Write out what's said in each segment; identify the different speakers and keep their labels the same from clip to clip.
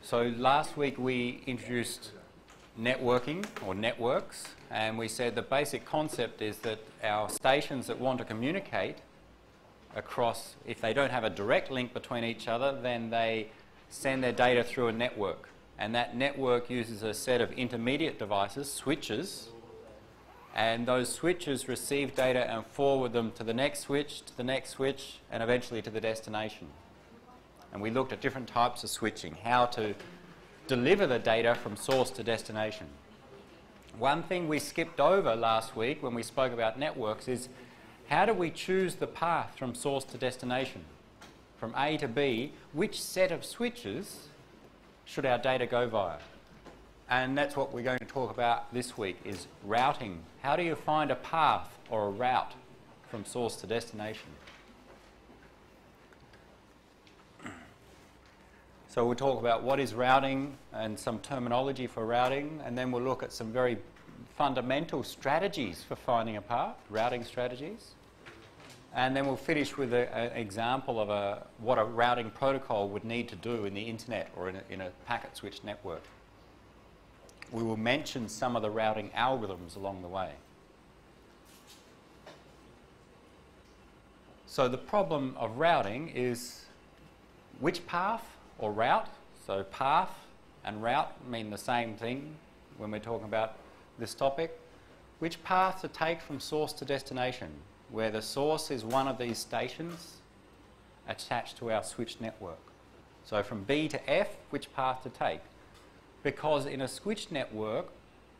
Speaker 1: So last week we introduced networking or networks, and we said the basic concept is that our stations that want to communicate across, if they don't have a direct link between each other, then they send their data through a network, and that network uses a set of intermediate devices, switches, and those switches receive data and forward them to the next switch, and eventually to the destination. And we looked at different types of switching, how to deliver the data from source to destination. One thing we skipped over last week when we spoke about networks is how do we choose the path from source to destination? From A to B, which set of switches should our data go via? And that's what we're going to talk about this week, is routing. How do you find a path or a route from source to destination? So we'll talk about what is routing and some terminology for routing, and then we'll look at some very fundamental strategies for finding a path, routing strategies. And then we'll finish with an example of what a routing protocol would need to do in the internet or in a packet switch network. We will mention some of the routing algorithms along the way. So the problem of routing is which path or route. So path and route mean the same thing when we're talking about this topic. Which path to take from source to destination, where the source is one of these stations attached to our switch network. So from B to F, which path to take? Because in a switch network,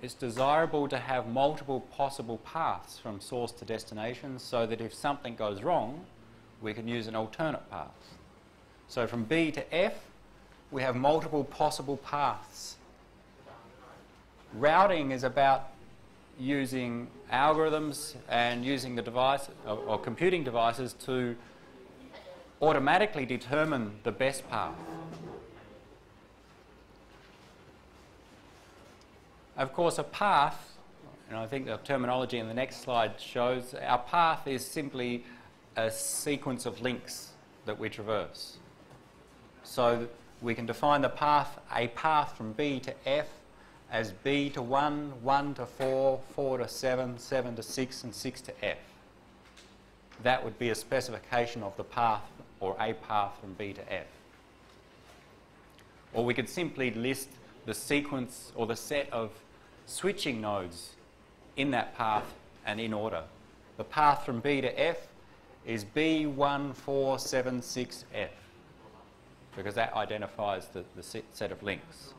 Speaker 1: it's desirable to have multiple possible paths from source to destination so that if something goes wrong, we can use an alternate path. So from B to F, we have multiple possible paths. Routing is about using algorithms and using the device or computing devices to automatically determine the best path. Of course, a path, and I think the terminology in the next slide shows, our path is simply a sequence of links that we traverse. So we can define the path, a path from B to F, as B to 1, 1 to 4, 4 to 7, 7 to 6, and 6 to F. That would be a specification of the path or a path from B to F. Or we could simply list the sequence or the set of switching nodes in that path and in order. The path from B to F is B1476F because that identifies the set of links.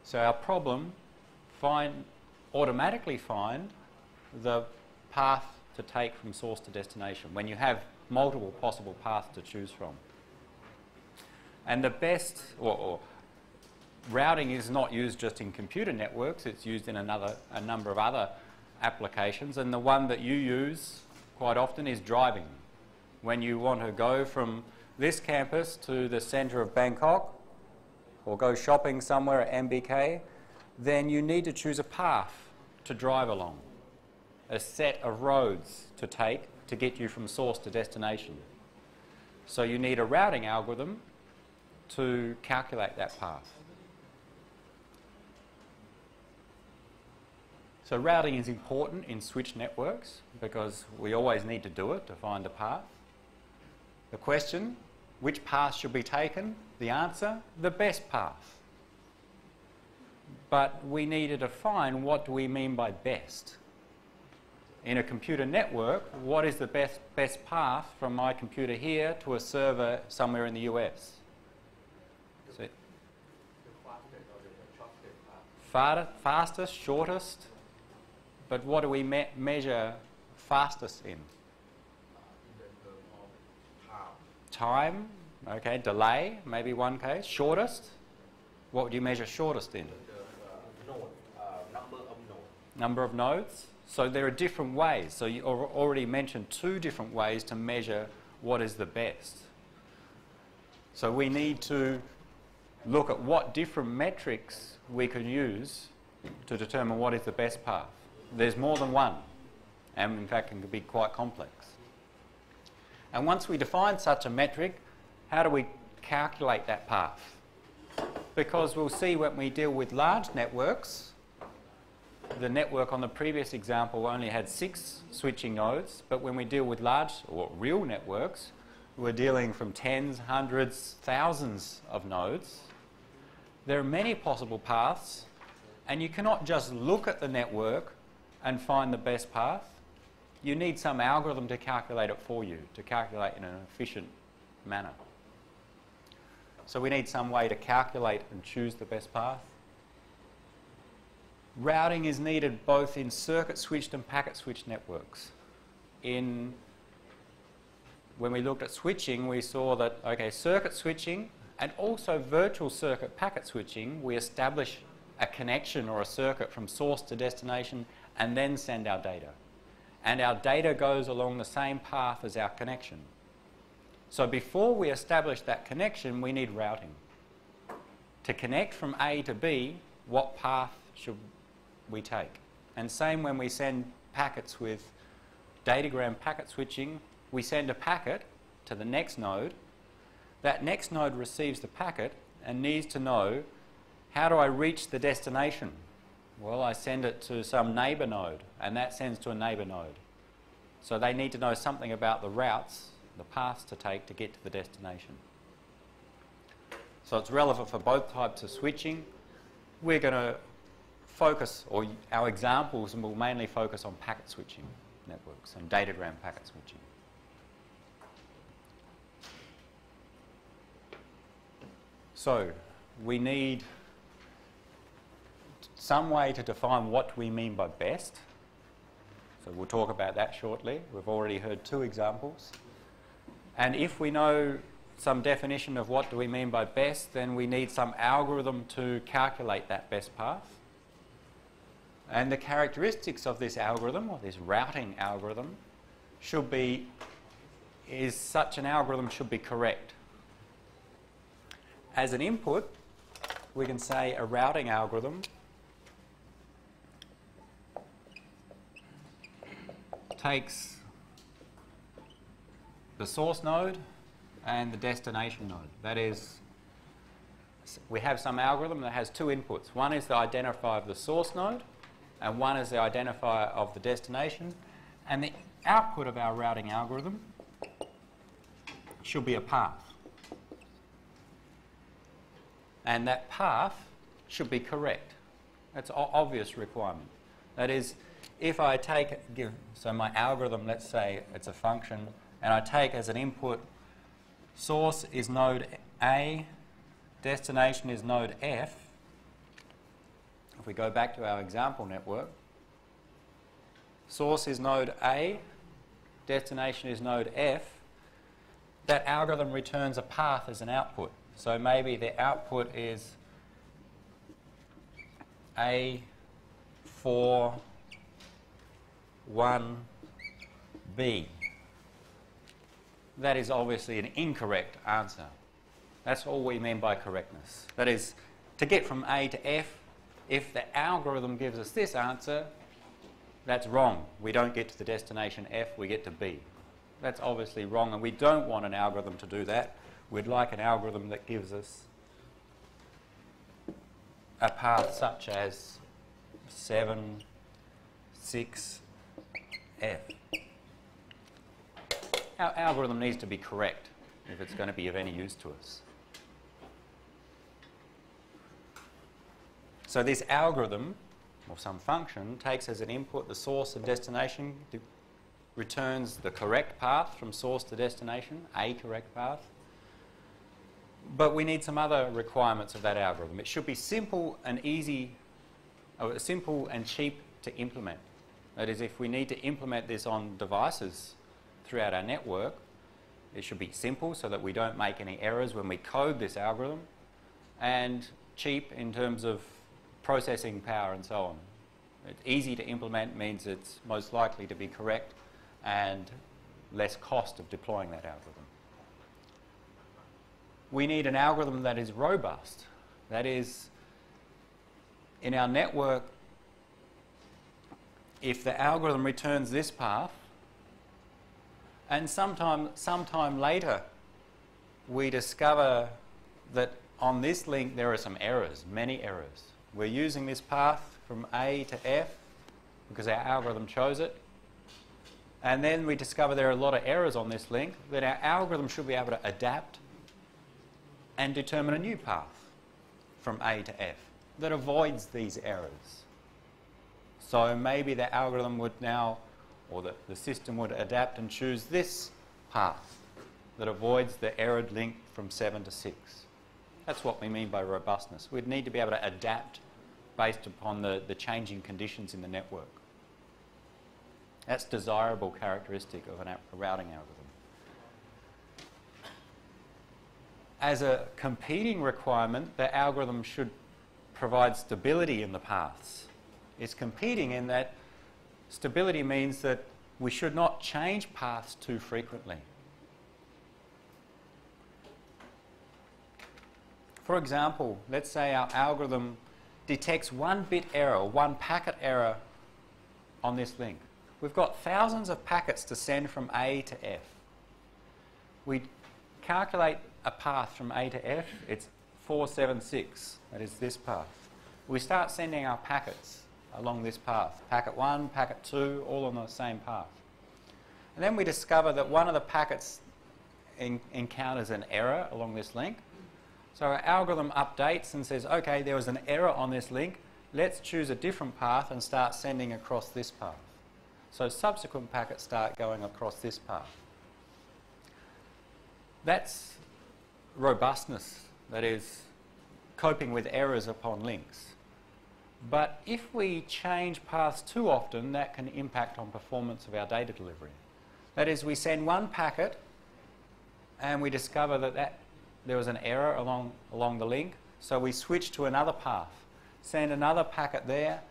Speaker 1: So our problem, automatically find the path to take from source to destination when you have multiple possible paths to choose from. And the best, or routing is not used just in computer networks, it's used in a number of other applications, and the one that you use quite often is driving. When you want to go from this campus to the centre of Bangkok, or go shopping somewhere at MBK, then you need to choose a path to drive along, a set of roads to take to get you from source to destination. So you need a routing algorithm to calculate that path. So routing is important in switch networks because we always need to do it to find a path. The question, which path should be taken? The answer, the best path. But we need to define what do we mean by best. In a computer network, what is the best path from my computer here to a server somewhere in the US? So, fastest, shortest, but what do we measure fastest in? Time, okay, delay, maybe one case. Shortest, what would you measure shortest in? Number of nodes. So there are different ways. So you already mentioned 2 different ways to measure what is the best. So we need to look at what different metrics we can use to determine what is the best path. There's more than one, and in fact can be quite complex. And once we define such a metric, how do we calculate that path. Because we'll see when we deal with large networks, the network on the previous example only had 6 switching nodes, but when we deal with large or real networks, we're dealing from tens, hundreds, thousands of nodes. There are many possible paths, and you cannot just look at the network and find the best path. You need some algorithm to calculate it for you, to calculate in an efficient manner. So we need some way to calculate and choose the best path. Routing is needed both in circuit switched and packet switched networks. When we looked at switching, we saw that, okay, circuit switching and also virtual circuit packet switching, we establish a connection or a circuit from source to destination and then send our data. And our data goes along the same path as our connection. So before we establish that connection, we need routing. To connect from A to B, what path should we take? And same when we send packets with datagram packet switching, we send a packet to the next node. That next node receives the packet and needs to know, how do I reach the destination? Well, I send it to some neighbour node, and that sends to a neighbour node. So they need to know something about the routes, the paths to take to get to the destination. So it's relevant for both types of switching. We're going to focus, or our examples will mainly focus on packet switching networks and datagram packet switching. So we need some way to define what we mean by best. So we'll talk about that shortly. We've already heard 2 examples. And if we know some definition of what do we mean by best, then we need some algorithm to calculate that best path. And the characteristics of this algorithm, or this routing algorithm, such an algorithm should be correct. As an input, we can say a routing algorithm takes the source node and the destination node. That is, we have some algorithm that has 2 inputs. One is the identifier of the source node, and one is the identifier of the destination. And the output of our routing algorithm should be a path. And that path should be correct. That's an obvious requirement. That is, if I so my algorithm, let's say it's a function, and I take as an input, source is node A, destination is node F. If we go back to our example network, source is node A, destination is node F, that algorithm returns a path as an output. So maybe the output is A4, 1B. That is obviously an incorrect answer. That's all we mean by correctness. That is, to get from A to F, if the algorithm gives us this answer, that's wrong. We don't get to the destination F, we get to B. That's obviously wrong, and we don't want an algorithm to do that. We'd like an algorithm that gives us a path such as 7, 6, F. Our algorithm needs to be correct if it's going to be of any use to us. So this algorithm, or some function, takes as an input the source and destination, returns the correct path from source to destination, a correct path. But we need some other requirements of that algorithm. It should be simple and easy, simple and cheap to implement. That is, if we need to implement this on devices throughout our network, it should be simple so that we don't make any errors when we code this algorithm, and cheap in terms of processing power and so on. It's easy to implement means it's most likely to be correct and less cost of deploying that algorithm. We need an algorithm that is robust. That is, in our network, if the algorithm returns this path, and sometime later we discover that on this link there are some errors, many errors. We're using this path from A to F because our algorithm chose it. And then we discover there are a lot of errors on this link, that our algorithm should be able to adapt and determine a new path from A to F that avoids these errors. So maybe the algorithm would now, or the system would adapt and choose this path that avoids the errored link from 7 to 6. That's what we mean by robustness. We'd need to be able to adapt based upon the changing conditions in the network. That's a desirable characteristic of a routing algorithm. As a competing requirement, the algorithm should provide stability in the paths. It's competing in that stability means that we should not change paths too frequently. For example, let's say our algorithm detects one bit error, one packet error on this link. We've got thousands of packets to send from A to F. We calculate a path from A to F, it's 476, that is this path. We start sending our packets along this path, packet 1, packet 2, all on the same path. And then we discover that one of the packets encounters an error along this link. So our algorithm updates and says, okay, there was an error on this link, let's choose a different path and start sending across this path. So subsequent packets start going across this path. That's robustness, that is, coping with errors upon links. But if we change paths too often, that can impact on performance of our data delivery. That is, we send one packet and we discover that there was an error along the link, so we switch to another path, send another packet there,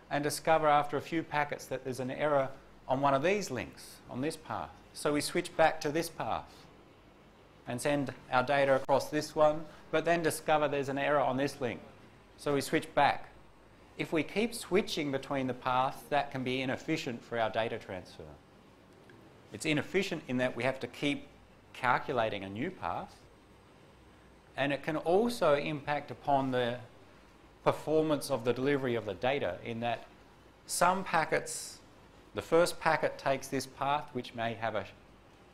Speaker 1: and discover after a few packets that there's an error on one of these links, on this path. So we switch back to this path and send our data across this one, but then discover there's an error on this link. So we switch back. If we keep switching between the paths, that can be inefficient for our data transfer. It's inefficient in that we have to keep calculating a new path, and it can also impact upon the performance of the delivery of the data in that some packets, the first packet takes this path which may have a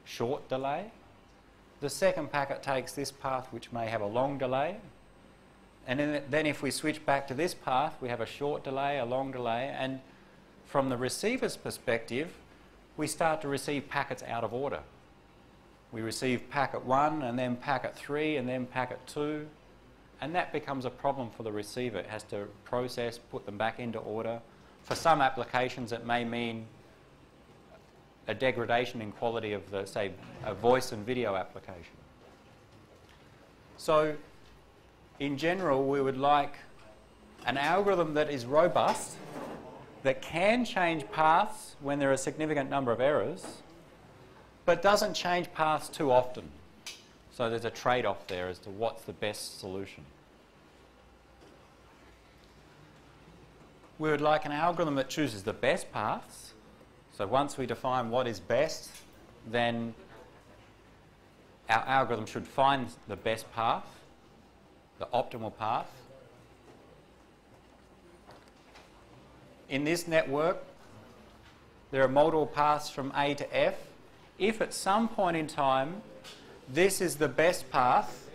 Speaker 1: short delay, the second packet takes this path which may have a long delay, and then if we switch back to this path we have a short delay, a long delay, and from the receiver's perspective we start to receive packets out of order. We receive packet 1 and then packet 3 and then packet 2. And that becomes a problem for the receiver. It has to process, put them back into order. For some applications it may mean a degradation in quality of the, say, a voice and video application. So in general we would like an algorithm that is robust, that can change paths when there are a significant number of errors, but doesn't change paths too often. So there's a trade-off there as to what's the best solution. We would like an algorithm that chooses the best paths. So once we define what is best, then our algorithm should find the best path, the optimal path. In this network, there are multiple paths from A to F. If at some point in time this is the best path,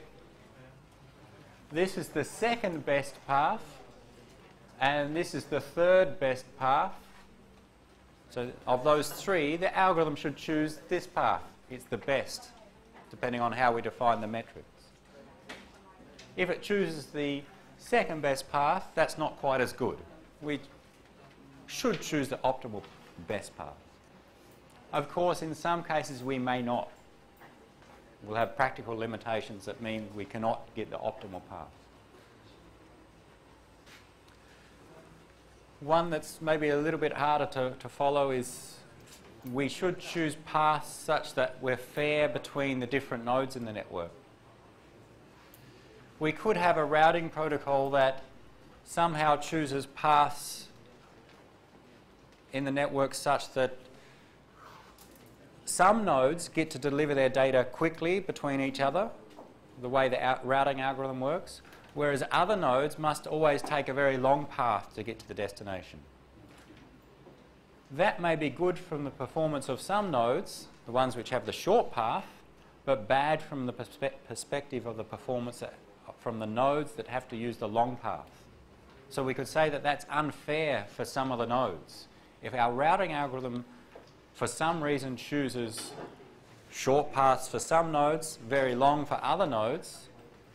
Speaker 1: this is the second best path, and this is the third best path, so of those three, the algorithm should choose this path. It's the best, depending on how we define the metrics. If it chooses the second best path, that's not quite as good. We should choose the optimal best path. Of course, in some cases we may not. We'll have practical limitations that mean we cannot get the optimal path. One that's maybe a little bit harder to follow is we should choose paths such that we're fair between the different nodes in the network. We could have a routing protocol that somehow chooses paths in the network such that some nodes get to deliver their data quickly between each other, the way the routing algorithm works, whereas other nodes must always take a very long path to get to the destination. That may be good from the performance of some nodes, the ones which have the short path, but bad from the perspective of the performance from the nodes that have to use the long path. So we could say that that's unfair for some of the nodes. If our routing algorithm for some reason chooses short paths for some nodes, very long for other nodes,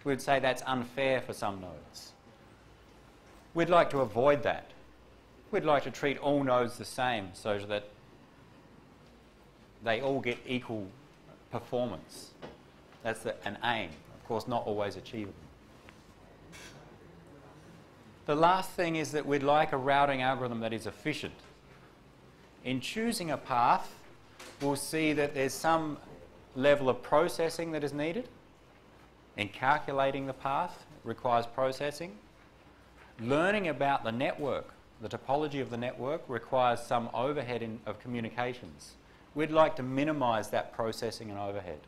Speaker 1: we'd say that's unfair for some nodes. We'd like to avoid that. We'd like to treat all nodes the same so that they all get equal performance. That's an aim, of course not always achievable. The last thing is that we'd like a routing algorithm that is efficient. In choosing a path, we'll see that there's some level of processing that is needed. In calculating the path, it requires processing. Learning about the network, the topology of the network, requires some overhead of communications. We'd like to minimise that processing and overhead.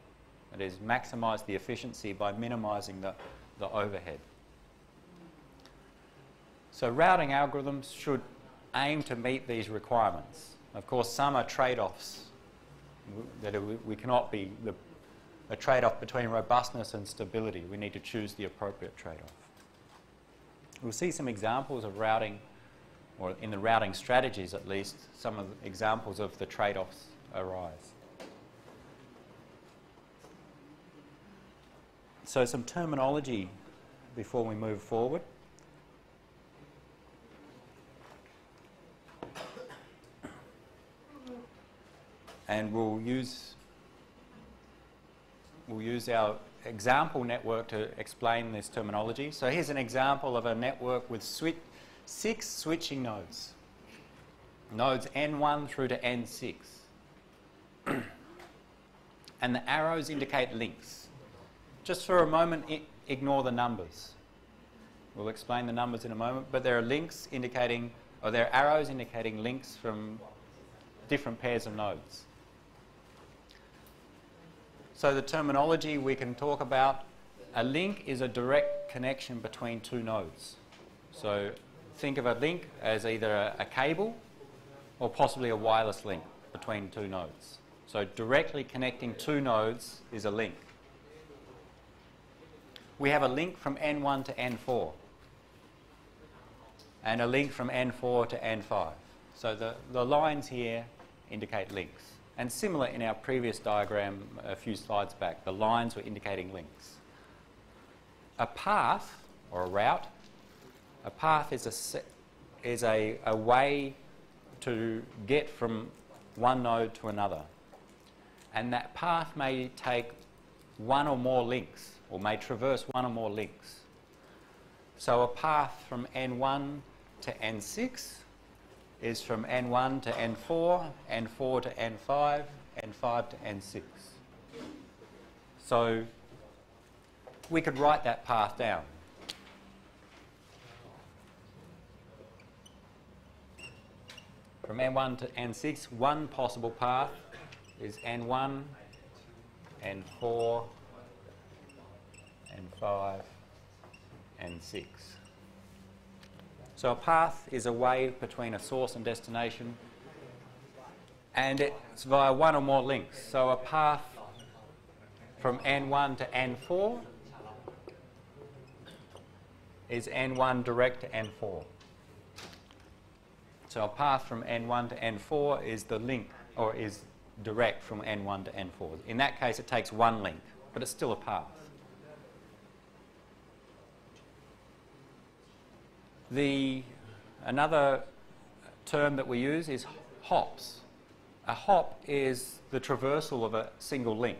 Speaker 1: That is, maximise the efficiency by minimising the overhead. So routing algorithms should aim to meet these requirements. Of course, some are trade-offs. That we cannot be a trade-off between robustness and stability. We need to choose the appropriate trade-off. We'll see some examples of routing, or in the routing strategies at least, some of the examples of the trade-offs arise. So some terminology before we move forward. And we'll use our example network to explain this terminology. So here's an example of a network with 6 switching nodes. Nodes N1 through to N6. And the arrows indicate links. Just for a moment, ignore the numbers. We'll explain the numbers in a moment, but there are links indicating, or there are arrows indicating links from different pairs of nodes. So the terminology we can talk about, a link is a direct connection between two nodes. So think of a link as either a cable or possibly a wireless link between two nodes. So directly connecting two nodes is a link. We have a link from N1 to N4 and a link from N4 to N5. So the lines here indicate links. And similar in our previous diagram a few slides back, the lines were indicating links. A path, or a route, a path is a way to get from one node to another. And that path may take one or more links, or may traverse one or more links. So a path from N1 to N6 is from N1 to N4, N4 to N5, N5 to N6. So we could write that path down. From N1 to N6, one possible path is N1, N4, N5, N6. So a path is a way between a source and destination, and it's via one or more links. So a path from N1 to N4 is N1 direct to N4. So a path from N1 to N4 is the link, or is direct from N1 to N4. In that case, it takes one link, but it's still a path. Another term that we use is hops. A hop is the traversal of a single link.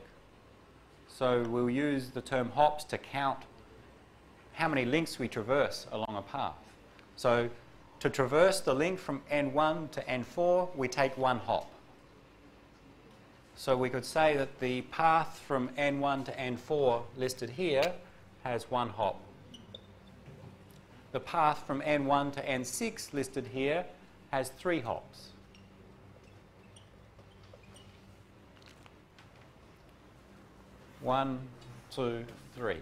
Speaker 1: So we'll use the term hops to count how many links we traverse along a path. So to traverse the link from N1 to N4, we take one hop. So we could say that the path from N1 to N4 listed here has one hop. The path from N1 to N6 listed here has 3 hops. One, 2, 3.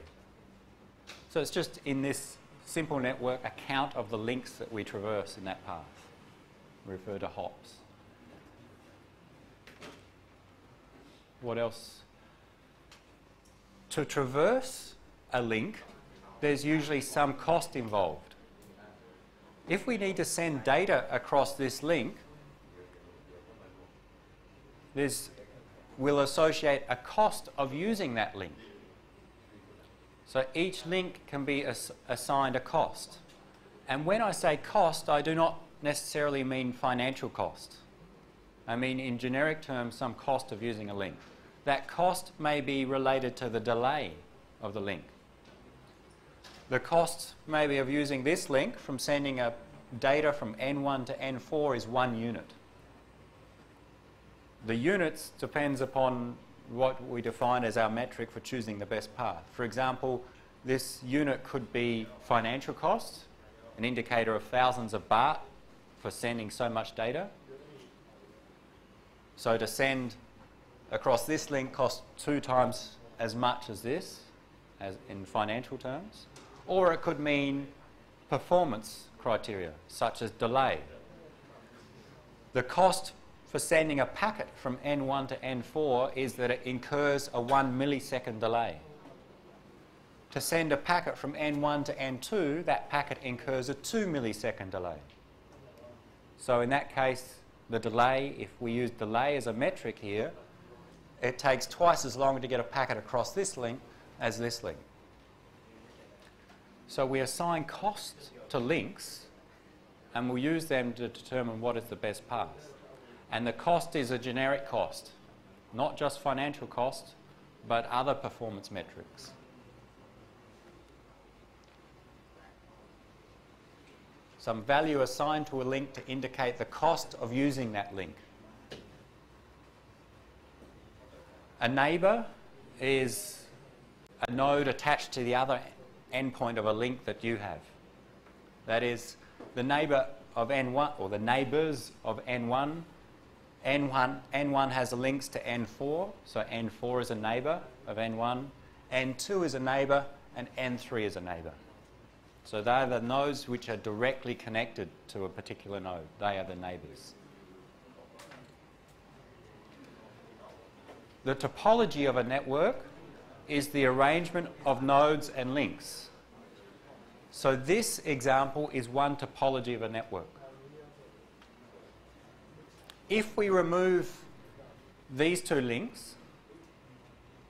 Speaker 1: So it's just in this simple network a count of the links that we traverse in that path. We refer to hops. What else? To traverse a link, there's usually some cost involved. If we need to send data across this link, we'll associate a cost of using that link. So each link can be assigned a cost. And when I say cost, I do not necessarily mean financial cost. I mean in generic terms some cost of using a link. That cost may be related to the delay of the link. The cost maybe of using this link from sending data from N1 to N4 is 1 unit. The units depends upon what we define as our metric for choosing the best path. For example, this unit could be financial cost, an indicator of thousands of baht for sending so much data. So to send across this link costs 2 times as much as this, as in financial terms. Or it could mean performance criteria, such as delay. The cost for sending a packet from N1 to N4 is that it incurs a 1 millisecond delay. To send a packet from N1 to N2, that packet incurs a 2 millisecond delay. So in that case, the delay, if we use delay as a metric here, it takes twice as long to get a packet across this link as this link. So we assign costs to links and we'll use them to determine what is the best path. And the cost is a generic cost, not just financial cost, but other performance metrics. Some value assigned to a link to indicate the cost of using that link. A neighbour is a node attached to the other endpoint of a link that you have. That is, the neighbour of N1, or the neighbours of N1, N1 has links to N4, so N4 is a neighbour of N1, N2 is a neighbour, and N3 is a neighbour. So they are the nodes which are directly connected to a particular node. They are the neighbours. The topology of a network is the arrangement of nodes and links. So this example is one topology of a network. If we remove these 2 links,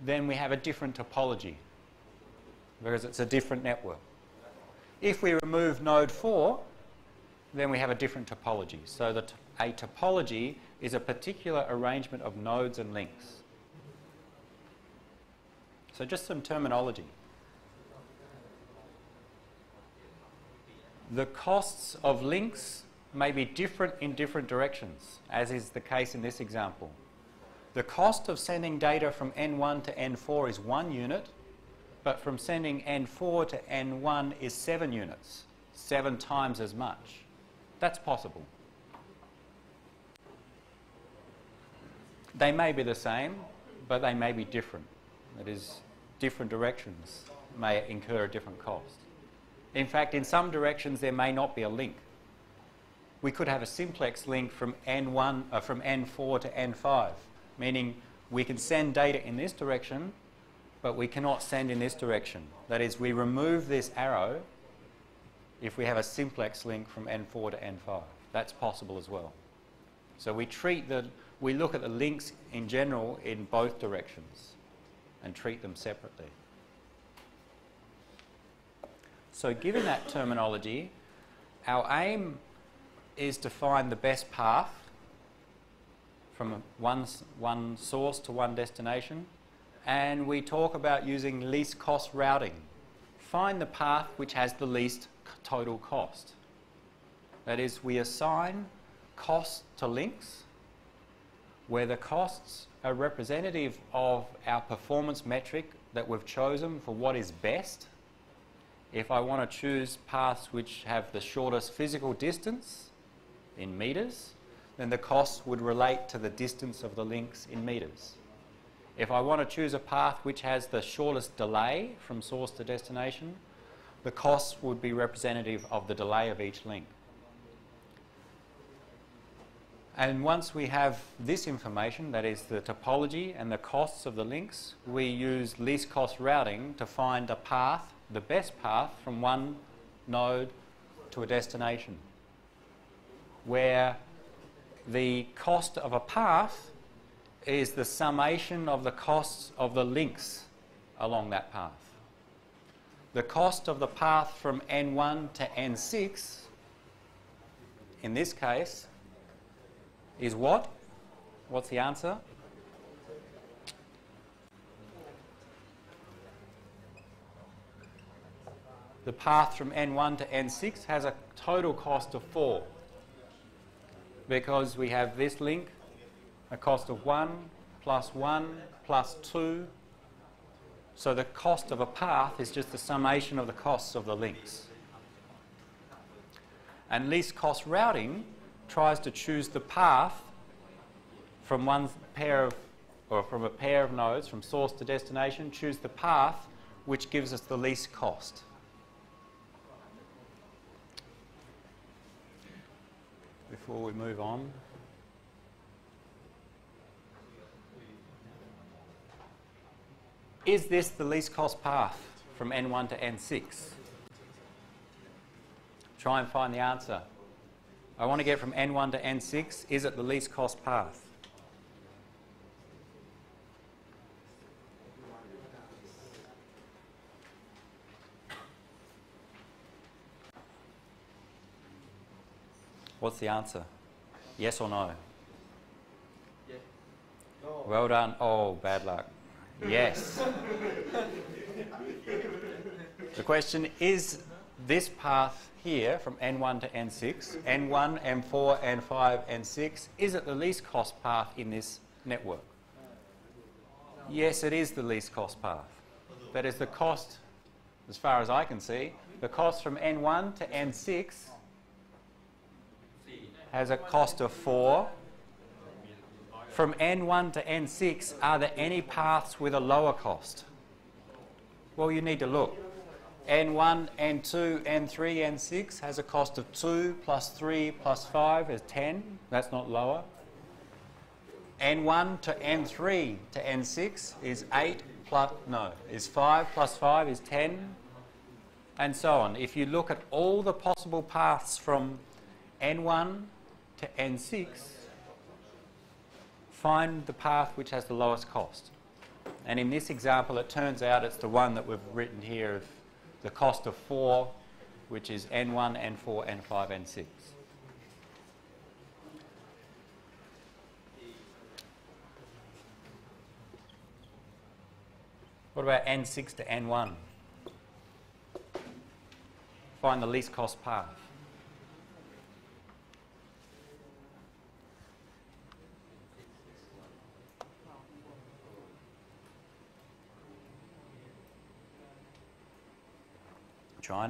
Speaker 1: then we have a different topology because it's a different network. If we remove node 4, then we have a different topology. So a topology is a particular arrangement of nodes and links. So just some terminology. The costs of links may be different in different directions, as is the case in this example. The cost of sending data from N1 to N4 is 1 unit, but from sending N4 to N1 is 7 units, 7 times as much. That's possible. They may be the same, but they may be different. That is, different directions may incur a different cost. In fact, in some directions there may not be a link. We could have a simplex link from from N4 to N5, meaning we can send data in this direction, but we cannot send in this direction. That is, we remove this arrow if we have a simplex link from N4 to N5. That's possible as well. So we look at the links in general in both directions and treat them separately. So given that terminology, our aim is to find the best path from one source to one destination, and we talk about using least cost routing. Find the path which has the least total cost. That is, we assign costs to links where the costs are representative of our performance metric that we've chosen for what is best. If I want to choose paths which have the shortest physical distance in meters, then the costs would relate to the distance of the links in meters. If I want to choose a path which has the shortest delay from source to destination, the costs would be representative of the delay of each link. And once we have this information, that is the topology and the costs of the links, we use least cost routing to find a path, the best path from one node to a destination, where the cost of a path is the summation of the costs of the links along that path. The cost of the path from N1 to N6, in this case, is what? What's the answer? The path from N1 to N6 has a total cost of 4, because we have this link, a cost of 1 plus 2. So the cost of a path is just the summation of the costs of the links. And least cost routing tries to choose the path from one pair of, or from a pair of nodes, from source to destination, choose the path which gives us the least cost. Before we move on, is this the least cost path from N1 to N6? Try and find the answer. I want to get from N1 to N6, is it the least cost path? What's the answer? Yes or no? Yes. No. Well done. Oh, bad luck. Yes. The question is, this path here from N1 to N6, N1, N4, N5, N6, is it the least cost path in this network? Yes, it is the least cost path. That is the cost, as far as I can see, the cost from N1 to N6 has a cost of 4. From N1 to N6, are there any paths with a lower cost? Well, you need to look. N1, N2, N3, N6 has a cost of 2 plus 3 plus 5 is 10. That's not lower. N1 to N3 to N6 is 8 plus, no, is 5 plus 5 is 10, and so on. If you look at all the possible paths from N1 to N6, find the path which has the lowest cost. And in this example, it turns out it's the one that we've written here of the cost of 4, which is N1, N4, N5, N6. What about N6 to N1? Find the least cost path.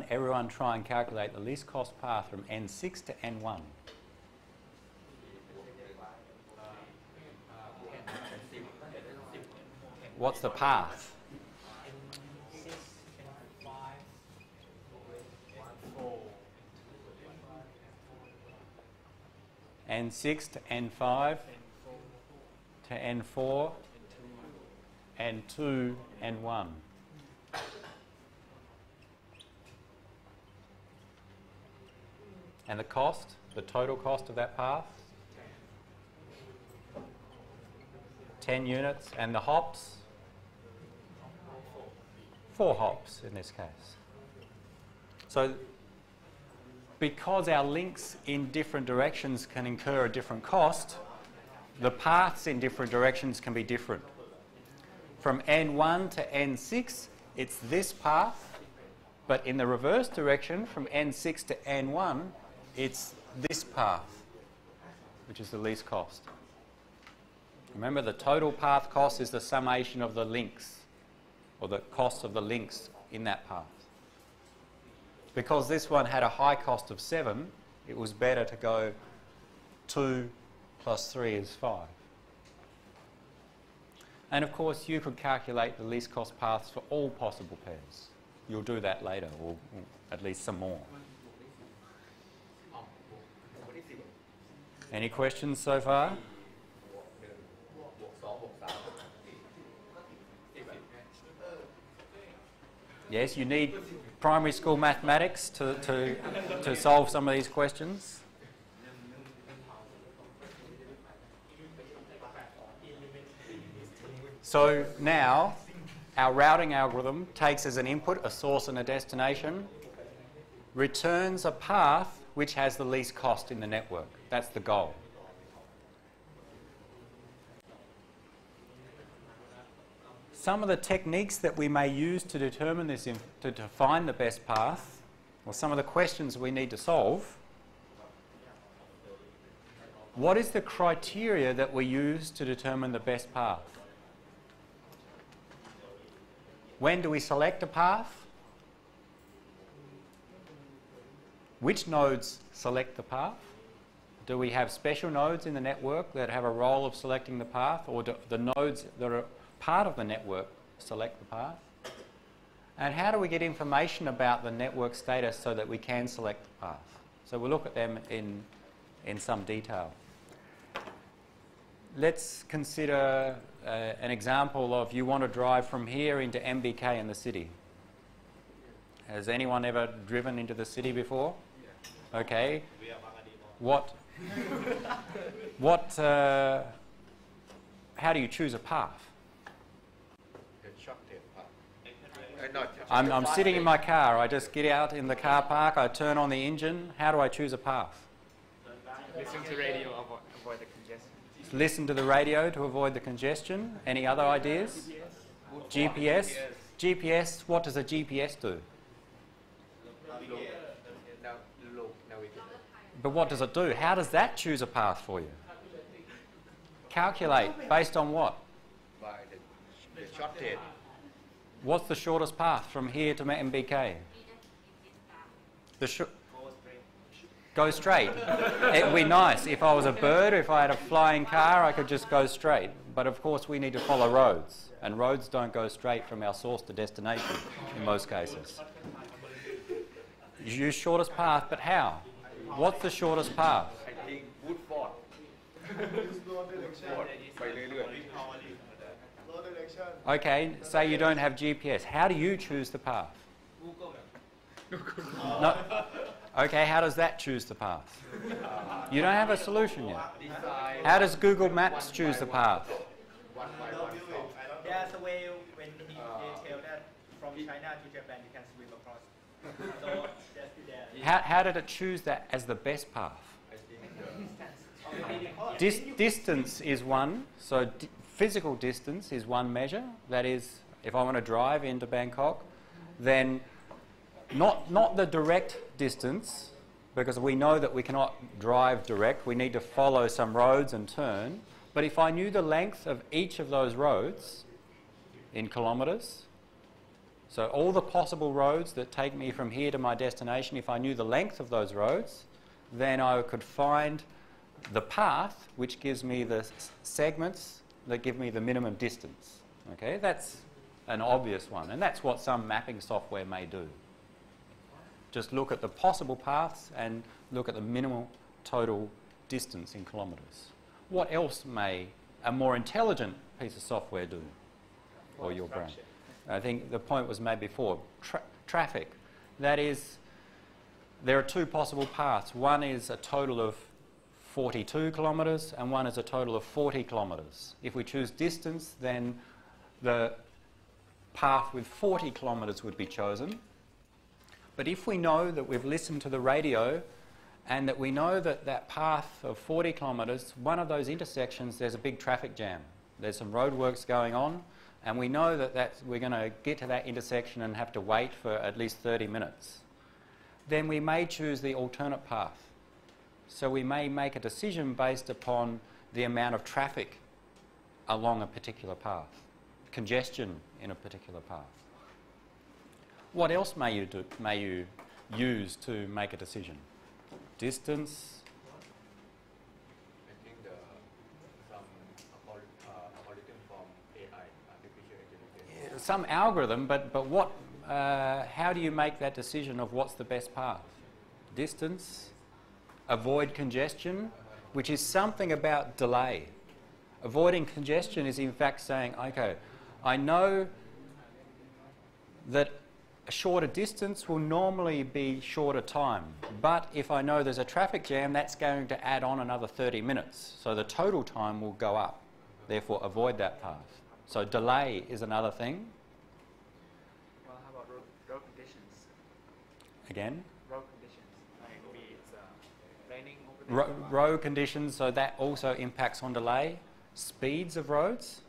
Speaker 1: Everyone try and calculate the least cost path from N6 to N1. What's the path? N6 to N5 to N4 N2 N1. And the cost, the total cost of that path? 10 units. And the hops? 4 hops in this case. So because our links in different directions can incur a different cost, the paths in different directions can be different. From N1 to N6, it's this path, but in the reverse direction, from N6 to N1, it's this path, which is the least cost. Remember, the total path cost is the summation of the links, or the cost of the links in that path. Because this one had a high cost of 7, it was better to go 2 plus 3 is 5. And of course, you could calculate the least cost paths for all possible pairs. You'll do that later, or at least some more. Any questions so far? Yes, you need primary school mathematics to solve some of these questions. So now, our routing algorithm takes as an input a source and a destination, returns a path which has the least cost in the network. That's the goal. Some of the techniques that we may use to determine this, to define the best path, or some of the questions we need to solve. What is the criteria that we use to determine the best path? When do we select a path? Which nodes select the path? Do we have special nodes in the network that have a role of selecting the path, or do the nodes that are part of the network select the path? And how do we get information about the network status so that we can select the path? So we'll look at them in some detail. Let's consider an example of you want to drive from here into MBK in the city. Has anyone ever driven into the city before? Okay. How do you choose a path? I'm sitting in my car. I just get out in the car park. I turn on the engine. How do I choose a path?
Speaker 2: Listen to radio, avoid the congestion.
Speaker 1: Listen to the radio to avoid the congestion. Any other ideas? GPS. GPS. What does a GPS do? But what does it do? How does that choose a path for you? Calculate based on what?
Speaker 3: By the shortcut.
Speaker 1: What's the shortest path from here to MBK? Go straight. It would be nice. If I was a bird, if I had a flying car, I could just go straight. But of course we need to follow roads. And roads don't go straight from our source to destination in most cases. You use shortest path, but how? What's the shortest path?
Speaker 3: I think Woodford.
Speaker 1: Okay, say you don't have GPS. How do you choose the path? No. Okay, how does that choose the path? You don't have a solution yet. How does Google Maps choose the path?
Speaker 2: There's a way when they tell that from China to Japan you can swim across. So that's
Speaker 1: How did it choose that as the best path? Distance is one, so physical distance is one measure. That is, if I want to drive into Bangkok, then not the direct distance, because we know that we cannot drive direct. We need to follow some roads and turn. But if I knew the length of each of those roads in kilometres, so all the possible roads that take me from here to my destination, if I knew the length of those roads, then I could find the path which gives me the segments that give me the minimum distance. Okay, that's an obvious one, and that's what some mapping software may do. Just look at the possible paths and look at the minimal total distance in kilometres. What else may a more intelligent piece of software do, or your brain? I think the point was made before, traffic. That is, there are two possible paths. One is a total of 42 kilometres and one is a total of 40 kilometres. If we choose distance, then the path with 40 kilometres would be chosen. But if we know that we've listened to the radio and that we know that that path of 40 kilometres, one of those intersections, there's a big traffic jam. There's some roadworks going on, and we know that we're going to get to that intersection and have to wait for at least 30 minutes. Then we may choose the alternate path. So we may make a decision based upon the amount of traffic along a particular path, congestion in a particular path. What else may you use to make a decision? Distance.
Speaker 3: I think some algorithm from AI
Speaker 1: some algorithm, but what, how do you make that decision of what's the best path? Distance, avoid congestion, which is something about delay. Avoiding congestion is in fact saying, okay, I know that a shorter distance will normally be shorter time, but if I know there's a traffic jam, that's going to add on another 30 minutes, so the total time will go up. Therefore, avoid that path. So delay is another thing.
Speaker 2: Well, how about road conditions?
Speaker 1: Again?
Speaker 2: Road conditions. Like maybe it's raining over there.
Speaker 1: Road conditions, so that also impacts on delay. Speeds of roads.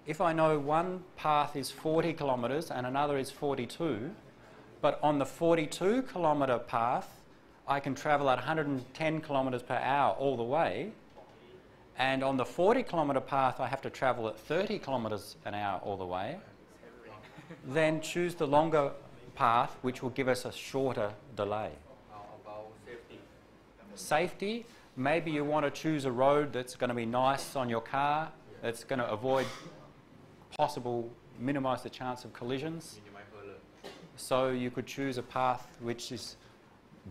Speaker 1: If I know one path is 40 kilometres and another is 42, but on the 42 kilometre path, I can travel at 110 kilometres per hour all the way, and on the 40 kilometre path, I have to travel at 30 kilometres an hour all the way, then choose the longer path, which will give us a shorter delay.
Speaker 3: How about safety?
Speaker 1: Safety, maybe you want to choose a road that's going to be nice on your car, that's going to avoid minimise the chance of collisions. So you could choose a path which is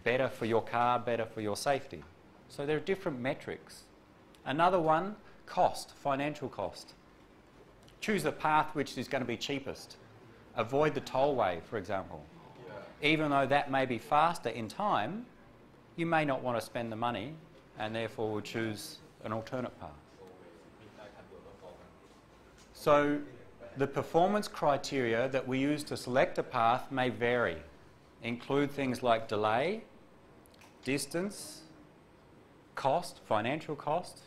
Speaker 1: better for your car, better for your safety. So there are different metrics. Another one, cost, financial cost. Choose the path which is going to be cheapest. Avoid the tollway, for example. Even though that may be faster in time, you may not want to spend the money and therefore will choose an alternate path. So the performance criteria that we use to select a path may vary, include things like delay, distance, cost, financial cost,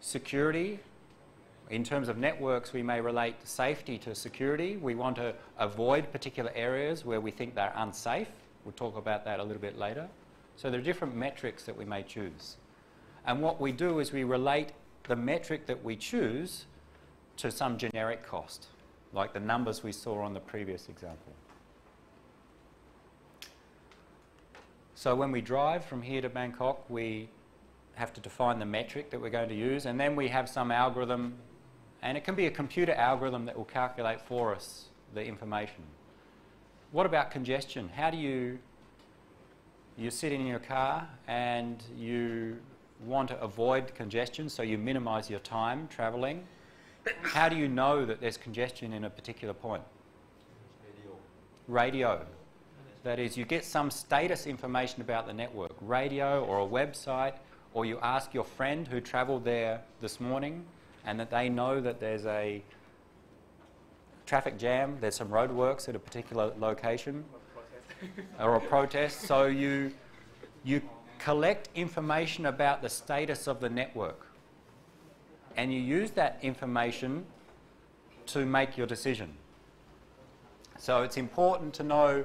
Speaker 1: security. In terms of networks, we may relate safety to security. We want to avoid particular areas where we think they're unsafe. We'll talk about that a little bit later. So there are different metrics that we may choose. And what we do is we relate the metric that we choose to some generic cost, like the numbers we saw on the previous example. So when we drive from here to Bangkok, we have to define the metric that we're going to use, and then we have some algorithm, and it can be a computer algorithm that will calculate for us the information. What about congestion? How do you sit in your car and you want to avoid congestion, so you minimise your time travelling. How do you know that there's congestion in a particular point? Radio. That is, you get some status information about the network, radio or a website, or you ask your friend who travelled there this morning and that they know that there's a traffic jam, there's some roadworks at a particular location, or a protest. So you collect information about the status of the network, and you use that information to make your decision. So it's important to know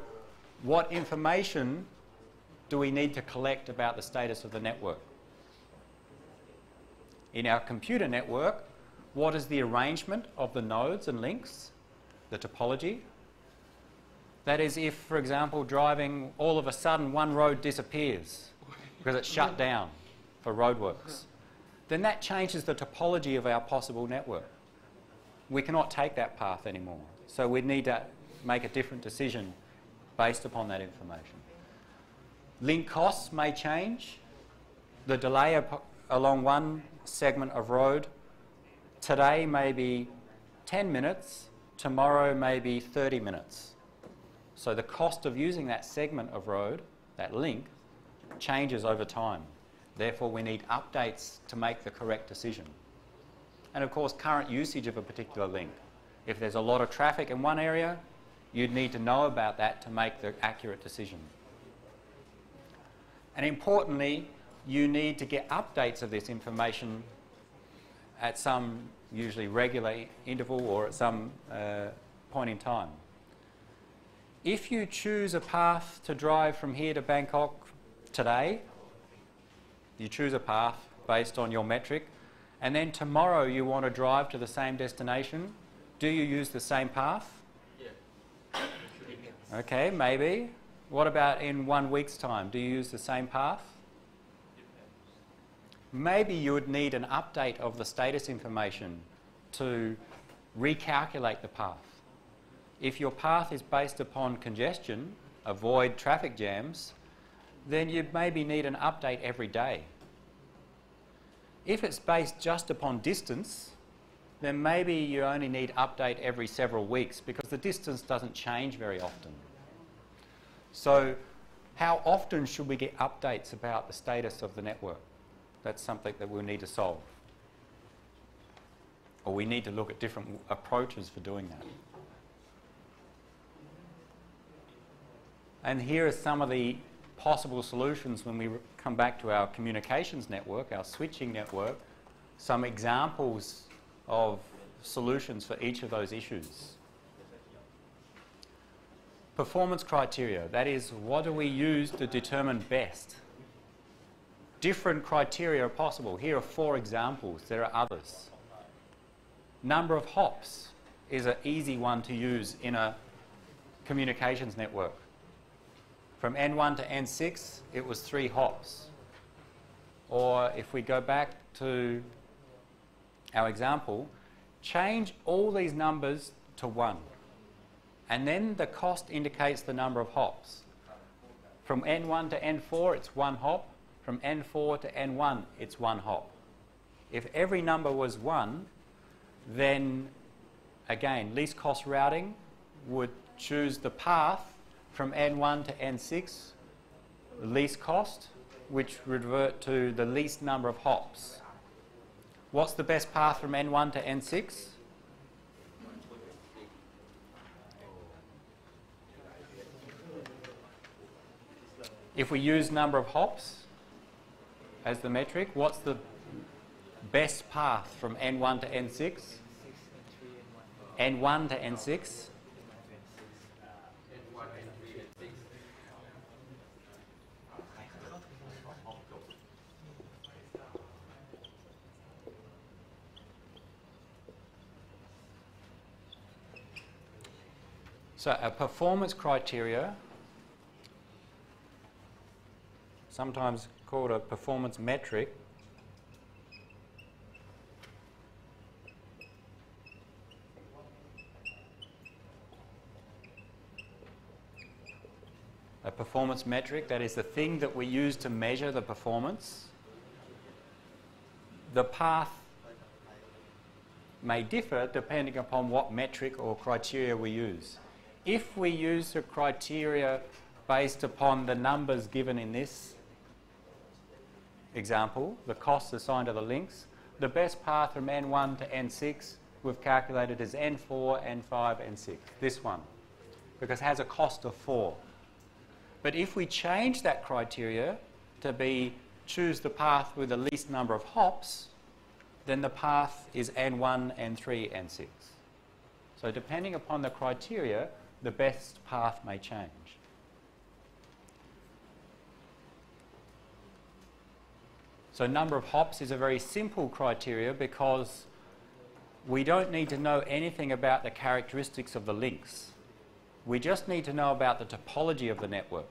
Speaker 1: what information do we need to collect about the status of the network. In our computer network, what is the arrangement of the nodes and links, the topology? That is, if, for example, driving, all of a sudden one road disappears because it's shut down for roadworks, then that changes the topology of our possible network. We cannot take that path anymore. So we need to make a different decision based upon that information. Link costs may change. The delay along one segment of road today may be 10 minutes, tomorrow may be 30 minutes. So the cost of using that segment of road, that link, changes over time. Therefore, we need updates to make the correct decision. And of course, current usage of a particular link. If there's a lot of traffic in one area, you'd need to know about that to make the accurate decision. And importantly, you need to get updates of this information at some usually regular interval or at some point in time. If you choose a path to drive from here to Bangkok today, you choose a path based on your metric, and then tomorrow you want to drive to the same destination, do you use the same path?
Speaker 3: Yeah.
Speaker 1: Okay, maybe. What about in 1 week's time? Do you use the same path? Maybe you would need an update of the status information to recalculate the path. If your path is based upon congestion, avoid traffic jams, then you maybe need an update every day. If it's based just upon distance, then maybe you only need update every several weeks because the distance doesn't change very often. So how often should we get updates about the status of the network? That's something that we'll need to solve. Or we need to look at different approaches for doing that. And here are some of the possible solutions when we come back to our communications network, our switching network, some examples of solutions for each of those issues. Performance criteria, that is, what do we use to determine best? Different criteria are possible. Here are 4 examples. There are others. Number of hops is an easy one to use in a communications network. From N1 to N6, it was 3 hops. Or if we go back to our example, change all these numbers to 1. And then the cost indicates the number of hops. From N1 to N4, it's 1 hop. From N4 to N1, it's 1 hop. If every number was 1, then again, least cost routing would choose the path from N1 to N6, the least cost, which would revert to the least number of hops. What's the best path from N1 to N6? If we use number of hops as the metric, what's the best path from N1 to N6? N1 to N6? So a performance criteria, sometimes called a performance metric, a performance metric, that is the thing that we use to measure the performance. The path may differ depending upon what metric or criteria we use. If we use a criteria based upon the numbers given in this example, the costs assigned to the links, the best path from N1 to N6 we've calculated as N4, N5, N6, this one, because it has a cost of 4. But if we change that criteria to be choose the path with the least number of hops, then the path is N1, N3, N6. So depending upon the criteria, the best path may change. So number of hops is a very simple criteria because we don't need to know anything about the characteristics of the links. We just need to know about the topology of the network,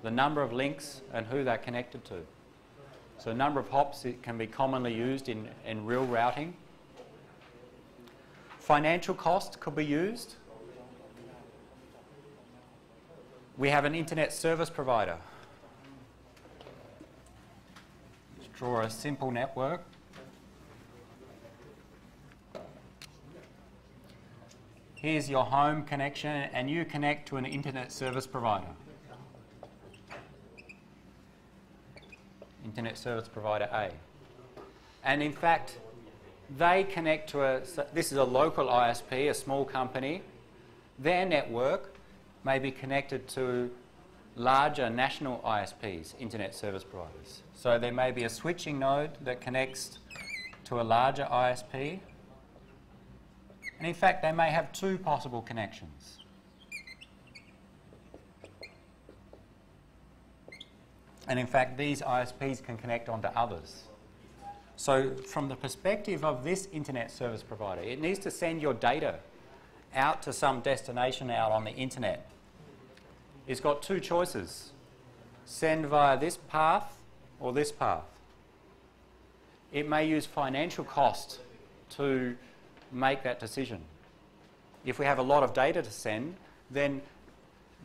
Speaker 1: the number of links and who they're connected to. So number of hops, it can be commonly used in real routing. Financial cost could be used. We have an internet service provider. Let's draw a simple network. Here's your home connection and you connect to an internet service provider. Internet service provider A. And in fact, they connect to this is a local ISP, a small company. Their network may be connected to larger national ISPs, internet service providers. So there may be a switching node that connects to a larger ISP. And in fact, they may have 2 possible connections. And in fact, these ISPs can connect onto others. So from the perspective of this internet service provider, it needs to send your data out to some destination out on the internet. It's got 2 choices. Send via this path or this path. It may use financial cost to make that decision. if we have a lot of data to send, then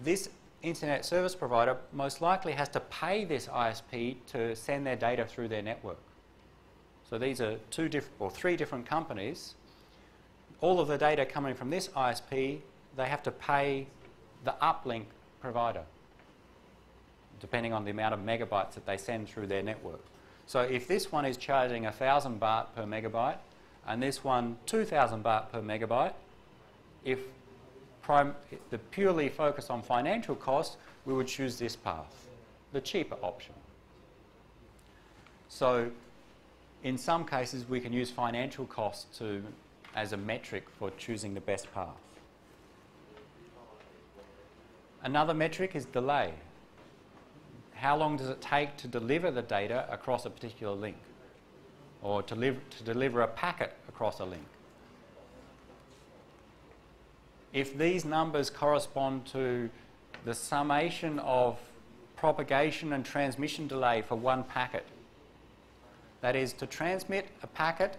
Speaker 1: this internet service provider most likely has to pay this ISP to send their data through their network. So these are three different companies. All of the data coming from this ISP, they have to pay the uplink provider, depending on the amount of megabytes that they send through their network. So if this one is charging 1,000 baht per megabyte and this one 2,000 baht per megabyte, if the purely focus on financial cost, we would choose this path, the cheaper option. So in some cases we can use financial cost as a metric for choosing the best path. Another metric is delay. How long does it take to deliver the data across a particular link, or to deliver a packet across a link? If these numbers correspond to the summation of propagation and transmission delay for one packet, that is, to transmit a packet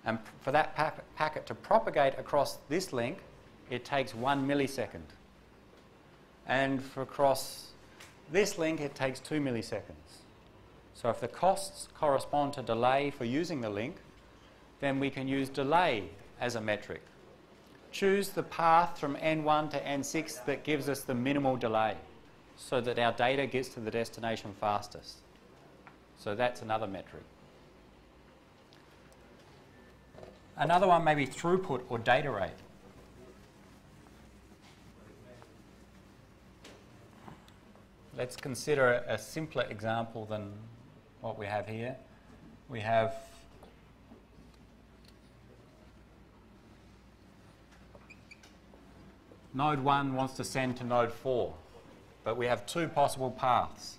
Speaker 1: and for that packet to propagate across this link, it takes 1 millisecond. And for across this link, it takes 2 milliseconds. So if the costs correspond to delay for using the link, then we can use delay as a metric. Choose the path from N1 to N6 that gives us the minimal delay so that our data gets to the destination fastest. So that's another metric. Another one may be throughput or data rate. Let's consider a simpler example than what we have here. We have node 1 wants to send to node 4, but we have two possible paths.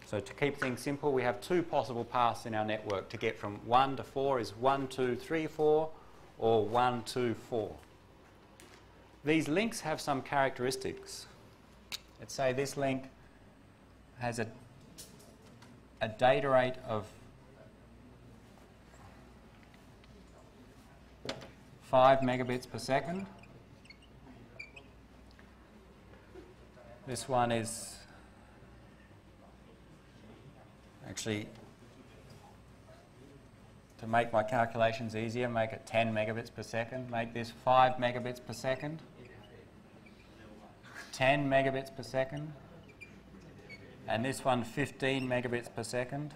Speaker 1: So to keep things simple, we have two possible paths in our network. To get from 1 to 4 is 1, 2, 3, 4, or 1, 2, 4. These links have some characteristics. Let's say this link has a data rate of 5 megabits per second. This one is actually, to make my calculations easier, make it 10 megabits per second. Make this 5 megabits per second. 10 megabits per second. And this one 15 megabits per second.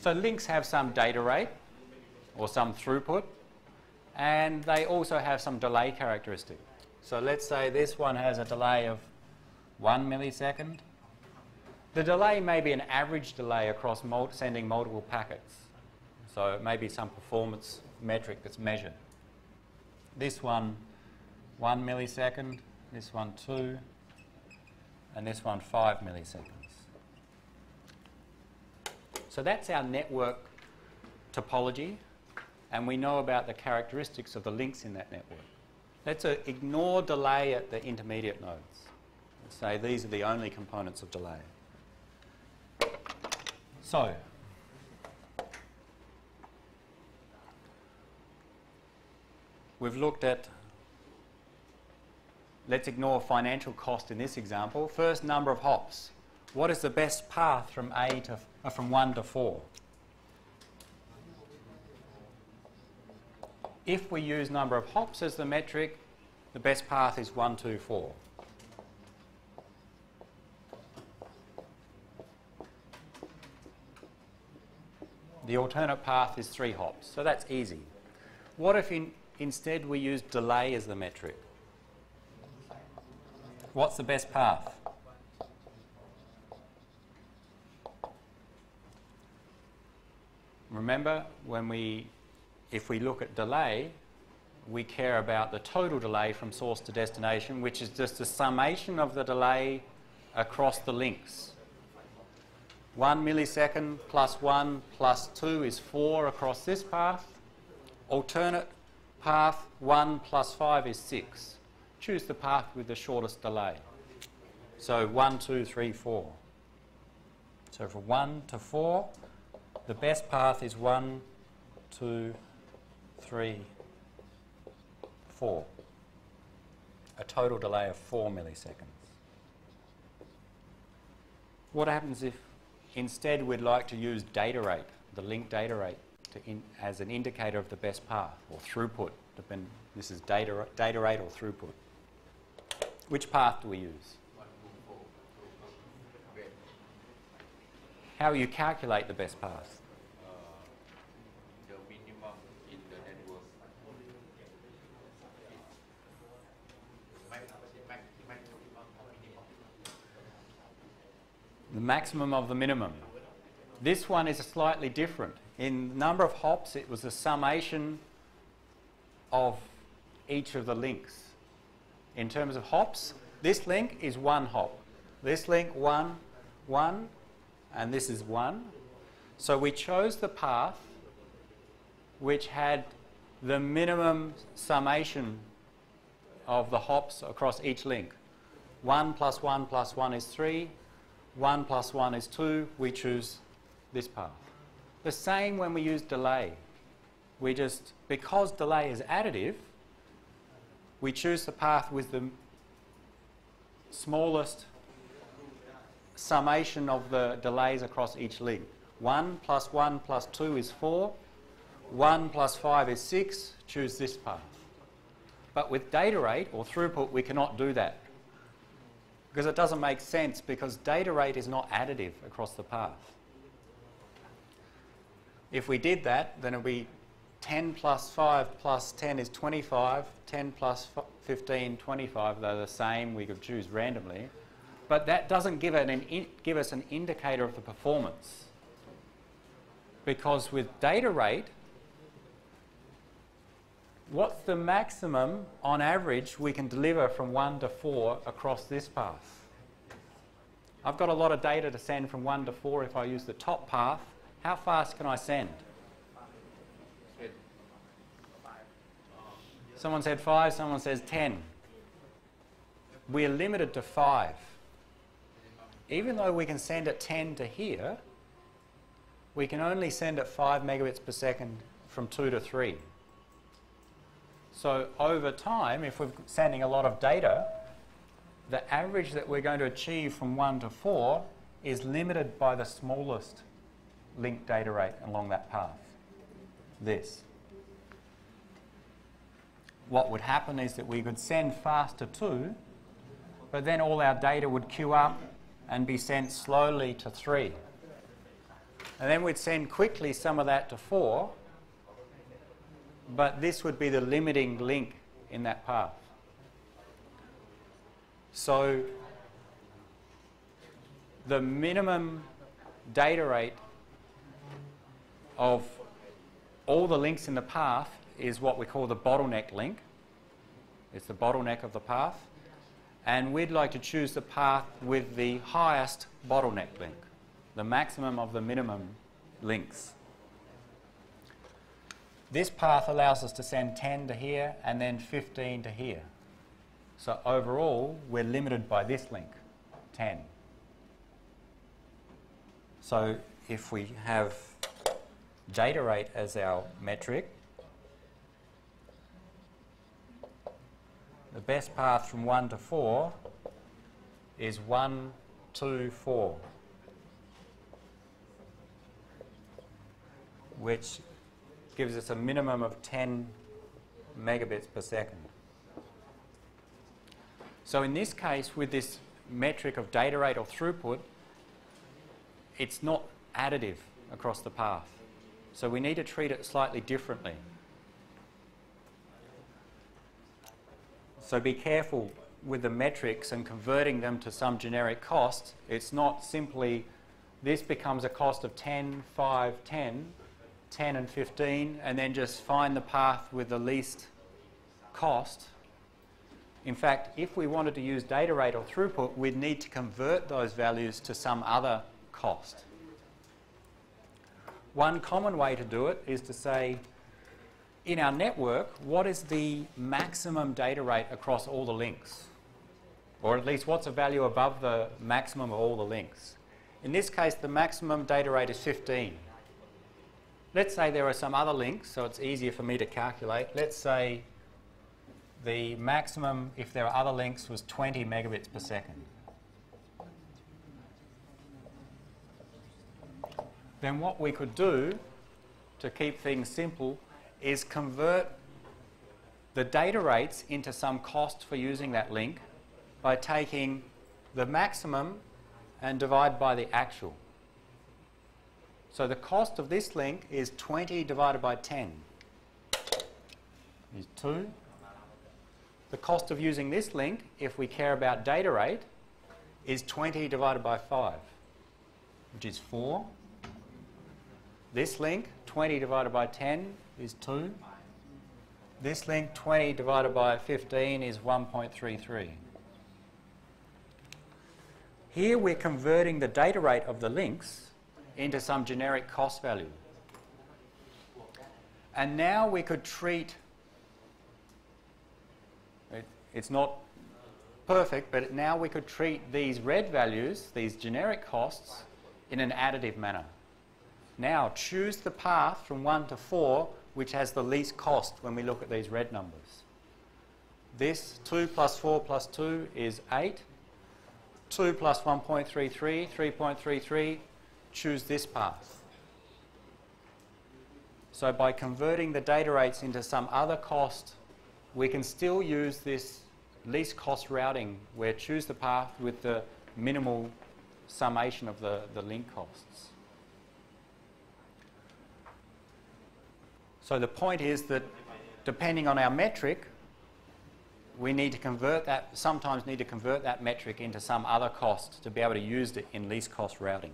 Speaker 1: So links have some data rate or some throughput, and they also have some delay characteristic. So let's say this one has a delay of 1 millisecond. The delay may be an average delay across sending multiple packets. So it may be some performance metric that's measured. This one 1 millisecond, this one 2, and this one 5 milliseconds. So that's our network topology, and we know about the characteristics of the links in that network. Let's ignore delay at the intermediate nodes. Let's say these are the only components of delay. So, we've looked at, let's ignore financial cost in this example. First, number of hops. What is the best path from from 1 to 4? If we use number of hops as the metric, the best path is 1, 2, 4. The alternate path is 3 hops, so that's easy. What if instead we use delay as the metric? What's the best path? Remember, if we look at delay, we care about the total delay from source to destination, which is just the summation of the delay across the links. 1 millisecond plus 1 plus 2 is 4 across this path. Alternate path 1 plus 5 is 6. Choose the path with the shortest delay. So 1, 2, 3, 4. So from 1 to 4, the best path is 1, 2, 3, 4. A total delay of 4 milliseconds. What happens if instead we'd like to use data rate, the link data rate, as an indicator of the best path, or throughput? This is data rate or throughput. Which path do we use? How you calculate the best path?
Speaker 3: The minimum in the network.
Speaker 1: The maximum of the minimum. This one is slightly different. In number of hops, it was a summation of each of the links. In terms of hops, this link is 1 hop. This link 1, 1, and this is 1. So we chose the path which had the minimum summation of the hops across each link. 1 plus 1 plus 1 is 3. 1 plus 1 is 2. We choose this path. The same when we use delay. Because delay is additive, we choose the path with the smallest summation of the delays across each link. 1 plus 1 plus 2 is 4. 1 plus 5 is 6. Choose this path. But with data rate or throughput, we cannot do that, because it doesn't make sense, because data rate is not additive across the path. If we did that, then it would be 10 plus 5 plus 10 is 25. 10 plus 15, 25. They're the same. We could choose randomly. But that doesn't give us an indicator of the performance. Because with data rate, what's the maximum on average we can deliver from 1 to 4 across this path? I've got a lot of data to send from 1 to 4 if I use the top path. How fast can I send? Someone said 5, someone says 10. We're limited to 5. Even though we can send at 10 to here, we can only send at 5 megabits per second from 2 to 3. So over time, if we're sending a lot of data, the average that we're going to achieve from 1 to 4 is limited by the smallest link data rate along that path, this. What would happen is that we could send fast to 2, but then all our data would queue up and be sent slowly to 3. And then we'd send quickly some of that to 4, but this would be the limiting link in that path. So the minimum data rate of all the links in the path is what we call the bottleneck link. It's the bottleneck of the path. And we'd like to choose the path with the highest bottleneck link, the maximum of the minimum links. This path allows us to send 10 to here and then 15 to here. So overall, we're limited by this link, 10. So if we have data rate as our metric, the best path from 1 to 4 is 1, 2, 4, which gives us a minimum of 10 megabits per second. So in this case, with this metric of data rate or throughput, it's not additive across the path. So we need to treat it slightly differently. So be careful with the metrics and converting them to some generic cost. It's not simply this becomes a cost of 10, 5, 10, 10 and 15, and then just find the path with the least cost. In fact, if we wanted to use data rate or throughput, we'd need to convert those values to some other cost. One common way to do it is to say, in our network, what is the maximum data rate across all the links? Or at least what's a value above the maximum of all the links? In this case, the maximum data rate is 15. Let's say there are some other links, so it's easier for me to calculate. Let's say the maximum, if there are other links, was 20 megabits per second. Then what we could do, to keep things simple, is convert the data rates into some cost for using that link by taking the maximum and divide by the actual. So the cost of this link is 20 divided by 10 is 2. The cost of using this link, if we care about data rate, is 20 divided by 5, which is 4. This link, 20 divided by 10 is 2. This link, 20 divided by 15 is 1.33. Here we're converting the data rate of the links into some generic cost value. And now we could treat, it's not perfect, but now we could treat these red values, these generic costs, in an additive manner. Now choose the path from 1 to 4 which has the least cost when we look at these red numbers. This 2 plus 4 plus 2 is 8. 2 plus 1.33, 3.33, choose this path. So by converting the data rates into some other cost, we can still use this least cost routing where choose the path with the minimal summation of the link costs. So the point is that depending on our metric, we need to convert that, sometimes need to convert that metric into some other cost to be able to use it in least cost routing.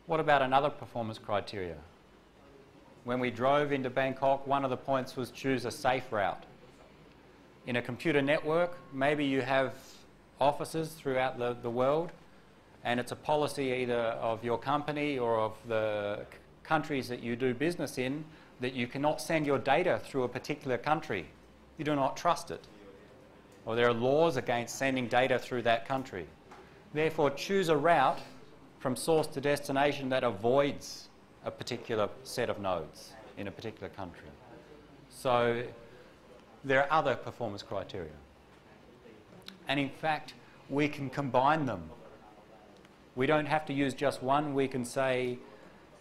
Speaker 1: What about another performance criteria? When we drove into Bangkok, one of the points was choose a safe route. In a computer network, maybe you have offices throughout the world, and it's a policy either of your company or of the countries that you do business in that you cannot send your data through a particular country. You do not trust it. Or there are laws against sending data through that country. Therefore, choose a route from source to destination that avoids a particular set of nodes in a particular country. So there are other performance criteria. And in fact, we can combine them. We don't have to use just one. We can say,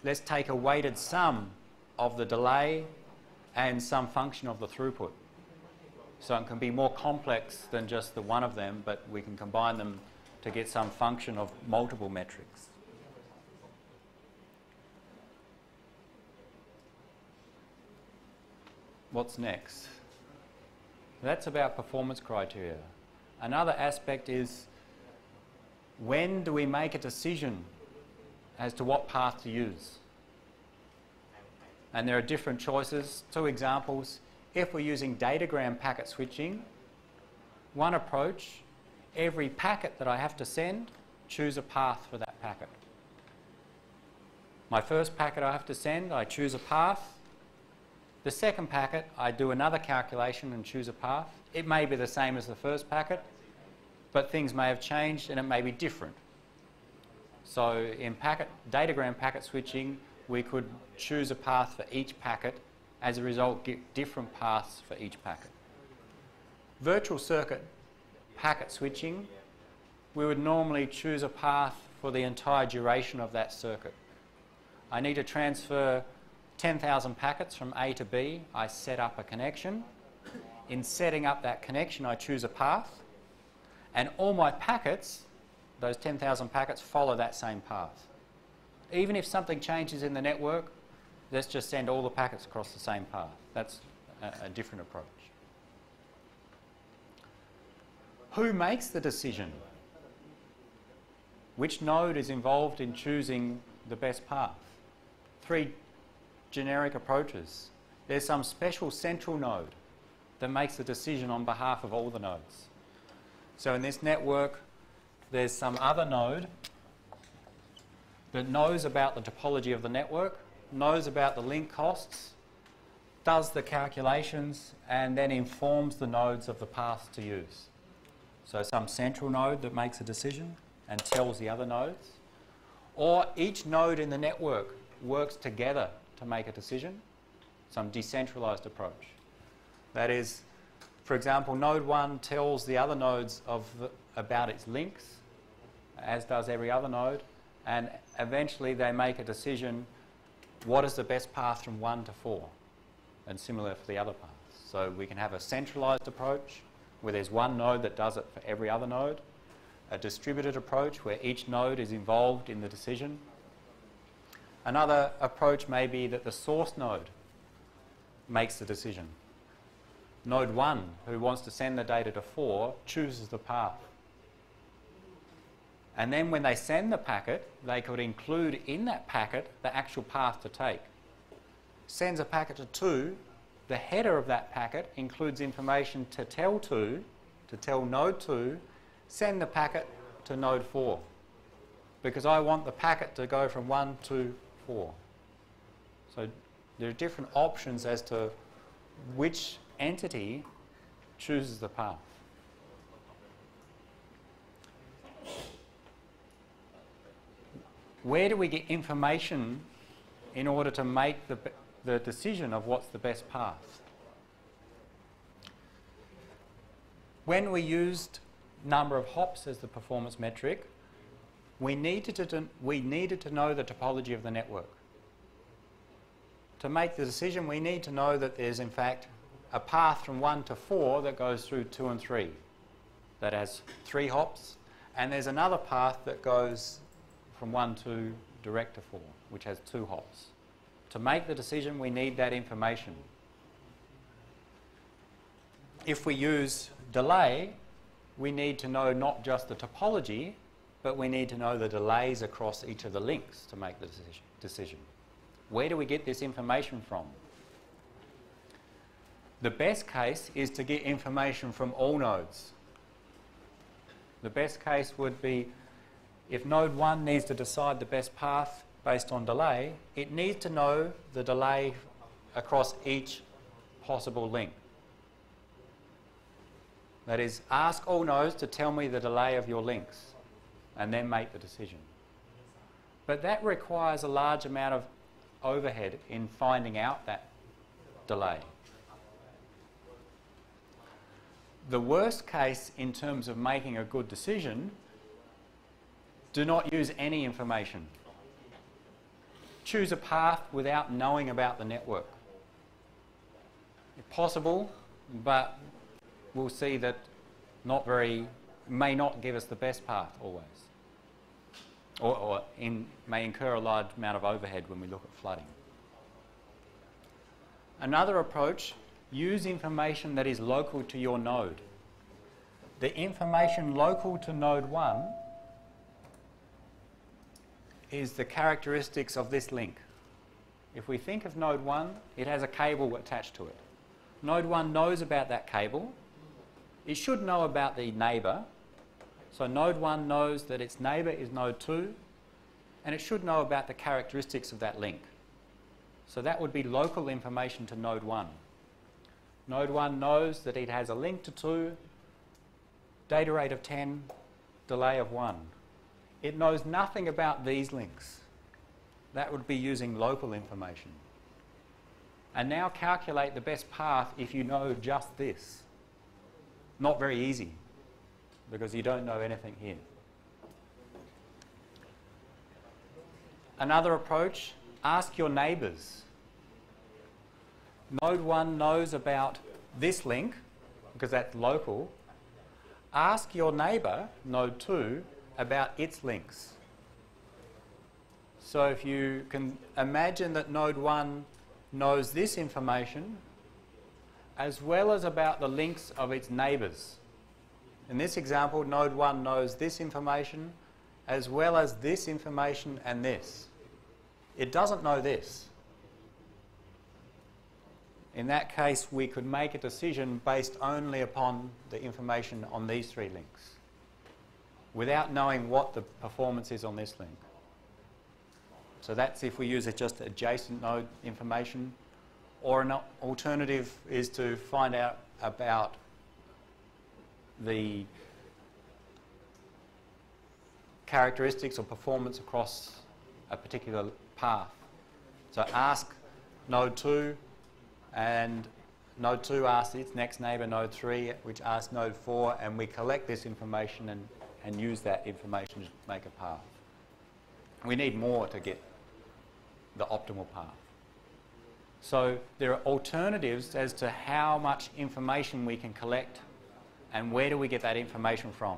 Speaker 1: let's take a weighted sum of the delay and some function of the throughput. So it can be more complex than just the one of them, but we can combine them to get some function of multiple metrics. What's next? That's about performance criteria. Another aspect is, when do we make a decision as to what path to use? And there are different choices. 2 examples. If we're using datagram packet switching, one approach, every packet that I have to send, choose a path for that packet. My first packet I have to send, I choose a path. The second packet, I do another calculation and choose a path. It may be the same as the first packet, but things may have changed and it may be different. So in datagram packet switching, we could choose a path for each packet. As a result, get different paths for each packet. Virtual circuit packet switching, we would normally choose a path for the entire duration of that circuit. I need to transfer 10,000 packets from A to B. I set up a connection. In setting up that connection, I choose a path. And all my packets, those 10,000 packets, follow that same path. Even if something changes in the network, let's just send all the packets across the same path. That's a different approach. Who makes the decision? Which node is involved in choosing the best path? 3 generic approaches. There's some special central node that makes the decision on behalf of all the nodes. So in this network, there's some other node that knows about the topology of the network, knows about the link costs, does the calculations and then informs the nodes of the paths to use. So some central node that makes a decision and tells the other nodes, or each node in the network works together to make a decision, some decentralized approach. That is, for example, node 1 tells the other nodes about its links, as does every other node, and eventually they make a decision, what is the best path from 1 to 4, and similar for the other paths. So we can have a centralized approach where there's one node that does it for every other node, a distributed approach where each node is involved in the decision. Another approach may be that the source node makes the decision. Node 1, who wants to send the data to 4, chooses the path. And then when they send the packet, they could include in that packet the actual path to take. Sends a packet to 2, the header of that packet includes information to tell node 2, send the packet to node 4. Because I want the packet to go from 1 to 4. So there are different options as to which entity chooses the path. Where do we get information in order to make the decision of what's the best path? When we used number of hops as the performance metric, we needed to know the topology of the network. To make the decision, we need to know that there's in fact a path from 1 to 4 that goes through 2 and 3 that has 3 hops, and there's another path that goes from 1 to direct to 4, which has 2 hops. To make the decision, we need that information. If we use delay, we need to know not just the topology, but we need to know the delays across each of the links to make the decision. Where do we get this information from? The best case is to get information from all nodes. The best case would be if node 1 needs to decide the best path based on delay, it needs to know the delay across each possible link. That is, ask all nodes to tell me the delay of your links and then make the decision. But that requires a large amount of overhead in finding out that delay. The worst case in terms of making a good decision, do not use any information. Choose a path without knowing about the network. If possible, but we'll see that may not give us the best path always. Or may incur a large amount of overhead when we look at flooding. Another approach, use information that is local to your node. The information local to node 1 is the characteristics of this link. If we think of node 1, it has a cable attached to it. Node 1 knows about that cable. It should know about the neighbour. So node 1 knows that its neighbour is node 2, and it should know about the characteristics of that link. So that would be local information to node 1. Node 1 knows that it has a link to 2, data rate of 10, delay of 1. It knows nothing about these links. That would be using local information. And now calculate the best path if you know just this. Not very easy, because you don't know anything here. Another approach, ask your neighbours. Node 1 knows about this link, because that's local. Ask your neighbour, node 2, about its links. So if you can imagine that node 1 knows this information, as well as about the links of its neighbours. In this example, node 1 knows this information, as well as this information and this. It doesn't know this. In that case, we could make a decision based only upon the information on these 3 links, without knowing what the performance is on this link. So that's if we use just adjacent node information, Or an alternative is to find out about the characteristics or performance across a particular path. So ask node 2, and node 2 asks its next neighbour, node 3, which asks node 4, and we collect this information and use that information to make a path. We need more to get the optimal path. So there are alternatives as to how much information we can collect and where do we get that information from.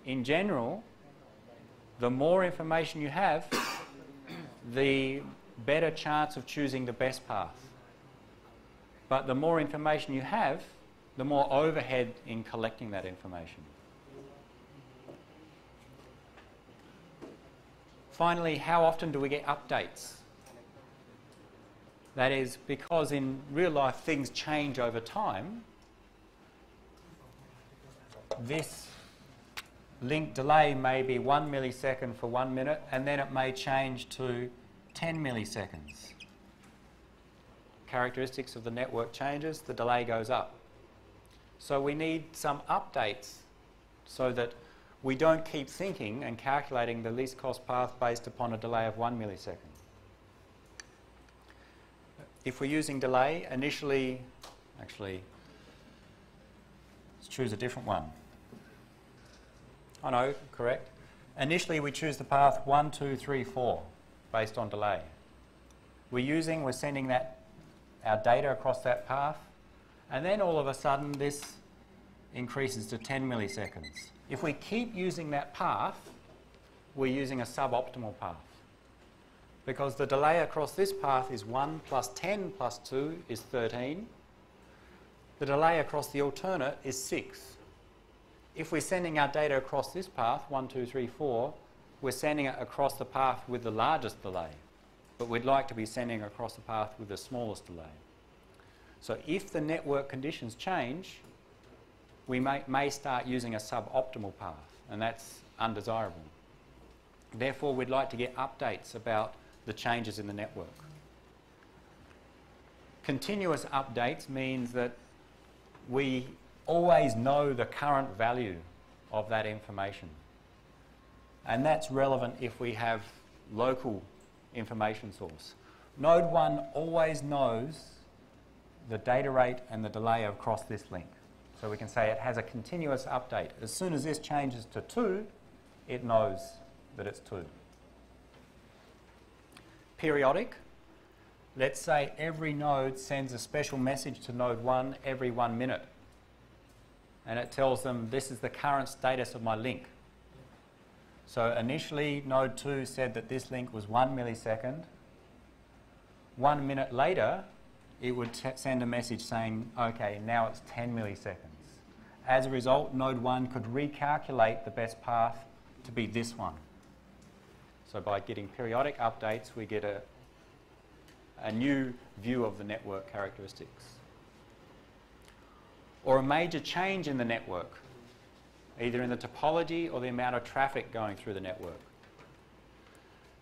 Speaker 1: In general, the more information you have, the better chance of choosing the best path. But the more information you have, the more overhead in collecting that information. Finally, how often do we get updates? That is, because in real life things change over time, this link delay may be 1 millisecond for 1 minute, and then it may change to 10 milliseconds. Characteristics of the network changes, the delay goes up. So we need some updates so that we don't keep thinking and calculating the least cost path based upon a delay of 1 millisecond. If we're using delay, initially, actually, let's choose a different one. Oh no, correct. Initially we choose the path 1, 2, 3, 4 based on delay. We're sending our data across that path, and then all of a sudden this increases to 10 milliseconds. If we keep using that path, we're using a suboptimal path, because the delay across this path is 1 plus 10 plus 2 is 13. The delay across the alternate is 6. If we're sending our data across this path, 1, 2, 3, 4, we're sending it across the path with the largest delay, but we'd like to be sending it across the path with the smallest delay. So if the network conditions change, we may start using a suboptimal path, and that's undesirable. Therefore, we'd like to get updates about the changes in the network. Continuous updates means that we always know the current value of that information. And that's relevant if we have local information source. Node 1 always knows the data rate and the delay across this link. So we can say it has a continuous update. As soon as this changes to 2, it knows that it's 2. Periodic. Let's say every node sends a special message to node 1 every 1 minute. And it tells them this is the current status of my link. So initially node 2 said that this link was 1 millisecond. 1 minute later, it would send a message saying, okay, now it's 10 milliseconds. As a result, node 1 could recalculate the best path to be this one. So by getting periodic updates, we get a new view of the network characteristics. Or a major change in the network, either in the topology or the amount of traffic going through the network.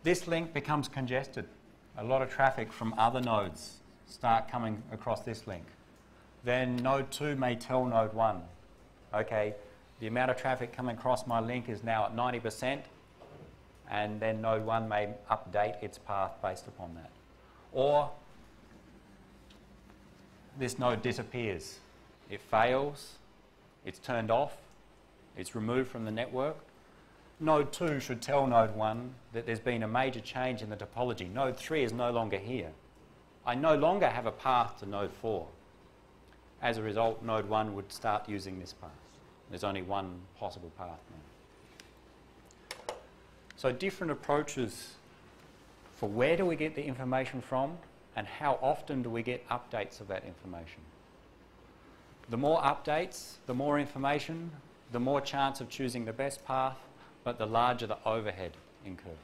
Speaker 1: This link becomes congested. A lot of traffic from other nodes start coming across this link. Then node 2 may tell node 1, okay, the amount of traffic coming across my link is now at 90%, and then node 1 may update its path based upon that. Or this node disappears. It fails, it's turned off, it's removed from the network. Node 2 should tell node 1 that there's been a major change in the topology. Node 3 is no longer here. I no longer have a path to node 4. As a result, node 1 would start using this path. There's only one possible path now. So different approaches for where do we get the information from and how often do we get updates of that information. The more updates, the more information, the more chance of choosing the best path, but the larger the overhead incurred.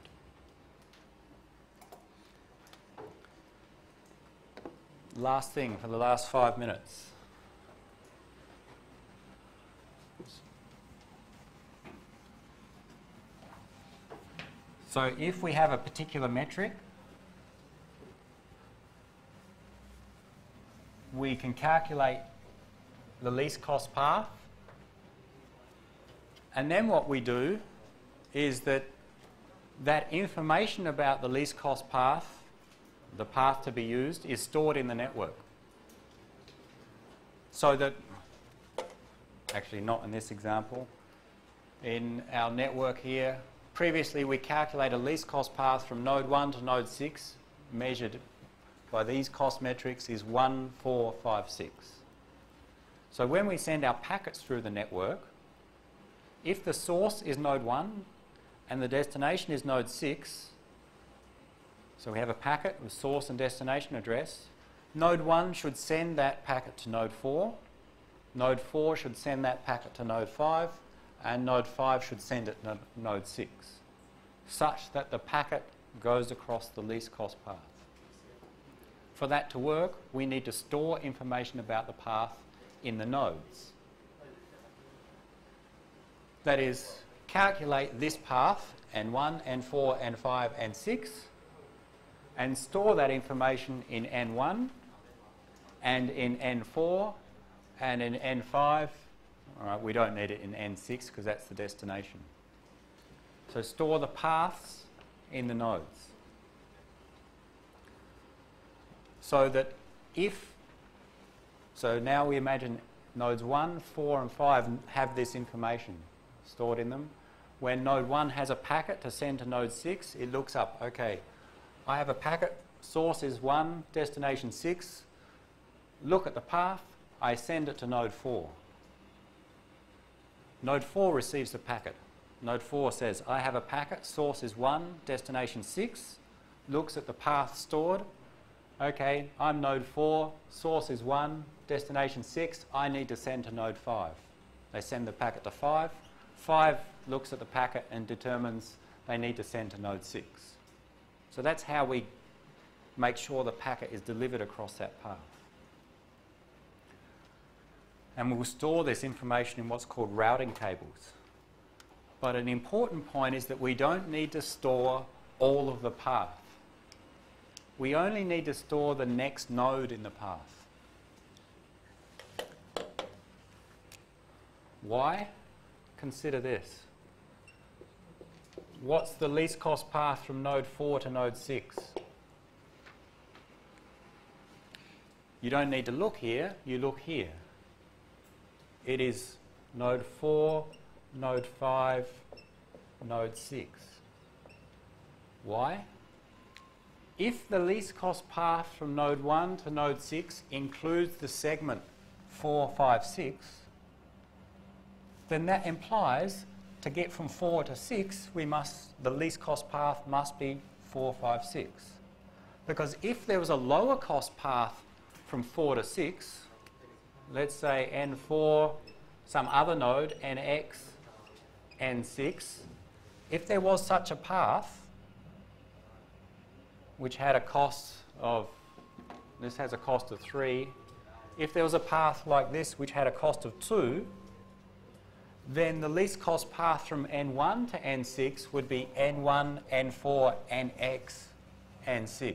Speaker 1: Last thing for the last 5 minutes. So if we have a particular metric, we can calculate the least cost path. And then what we do is that information about the least cost path, the path to be used, is stored in the network. So that, actually not in this example, in our network here, previously we calculated a least cost path from node 1 to node 6, measured by these cost metrics, is 1, 4, 5, 6. So when we send our packets through the network, if the source is node 1 and the destination is node 6, so we have a packet with source and destination address, node 1 should send that packet to node 4, node 4 should send that packet to node 5, and node 5 should send it to node 6, such that the packet goes across the least cost path. For that to work, we need to store information about the path in the nodes. That is, calculate this path, N1, N4, N5, and 6, and store that information in N1 and in N4 and in N5. All right, we don't need it in N6 because that's the destination. So store the paths in the nodes. So that so now we imagine nodes 1, 4 and 5 have this information stored in them. When node 1 has a packet to send to node 6, it looks up, okay, I have a packet, source is 1, destination 6, look at the path, I send it to node 4. Node 4 receives the packet. Node 4 says, I have a packet, source is 1, destination 6, looks at the path stored, okay, I'm node 4, source is 1, destination 6, I need to send to node 5. They send the packet to 5. 5 looks at the packet and determines they need to send to node 6. So that's how we make sure the packet is delivered across that path. And we'll store this information in what's called routing tables. But an important point is that we don't need to store all of the path. We only need to store the next node in the path. Why? Consider this. What's the least cost path from node 4 to node 6? You don't need to look here, you look here. It is node 4, node 5, node 6. Why? If the least cost path from node 1 to node 6 includes the segment 4, 5, 6, then that implies to get from 4 to 6, the least cost path must be 4, 5, 6. Because if there was a lower cost path from 4 to 6, let's say N4, some other node, NX, N6, if there was such a path, which had a cost of, this has a cost of 3, if there was a path like this which had a cost of 2, then the least cost path from N1 to N6 would be N1, N4, NX, N6.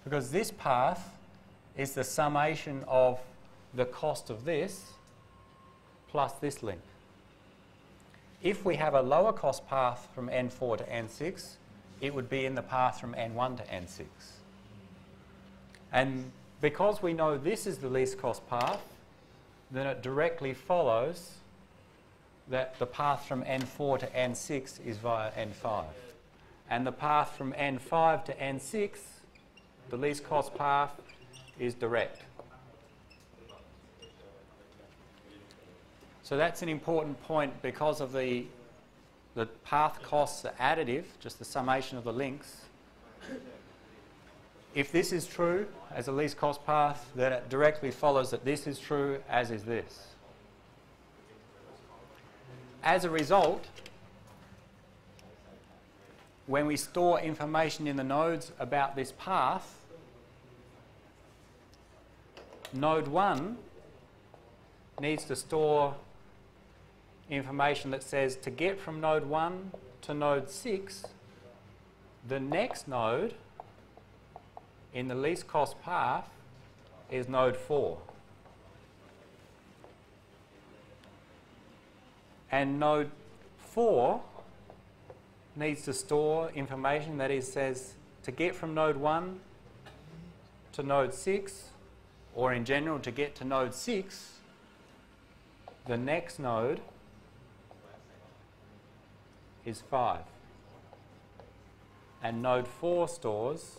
Speaker 1: Because this path is the summation of the cost of this plus this link. If we have a lower cost path from N4 to N6, it would be in the path from N1 to N6. And because we know this is the least cost path, then it directly follows that the path from N4 to N6 is via N5. And the path from N5 to N6, the least cost path, is direct. So that's an important point because of the path costs are additive, just the summation of the links. If this is true as a least cost path, then it directly follows that this is true, as is this. As a result, when we store information in the nodes about this path, node 1 needs to store information that says to get from node 1 to node 6, the next node in the least cost path is node 4. And node 4 needs to store information, that is, says to get from node 1 to node 6, or in general to get to node 6, the next node is 5. And node 4 stores,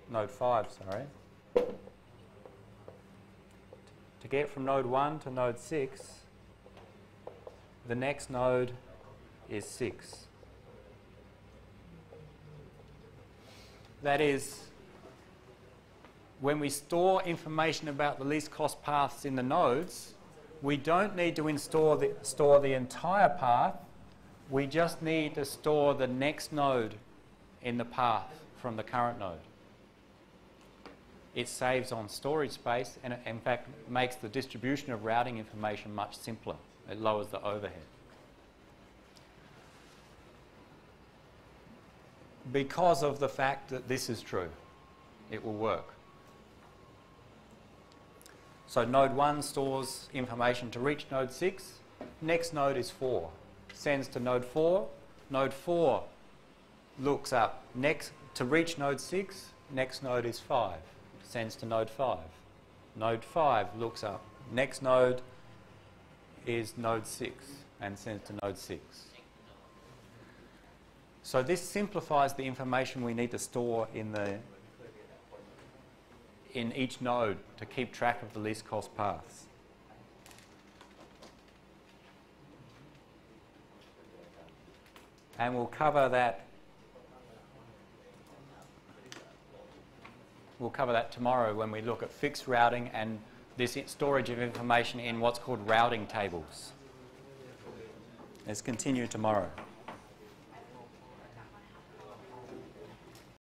Speaker 1: node 5, sorry, to get from node 1 to node 6, the next node is 6. That is, when we store information about the least cost paths in the nodes, we don't need to store the entire path. We just need to store the next node in the path from the current node. It saves on storage space and, in fact, makes the distribution of routing information much simpler. It lowers the overhead. Because of the fact that this is true, it will work. So node 1 stores information to reach node 6. Next node is 4. Sends to node 4. Node 4 looks up next to reach node 6. Next node is 5. Sends to node 5. Node 5 looks up. Next node is node 6 and sends to node 6. So this simplifies the information we need to store in each node to keep track of the least cost paths. And we'll cover that tomorrow when we look at fixed routing and this storage of information in what's called routing tables. Let's continue tomorrow.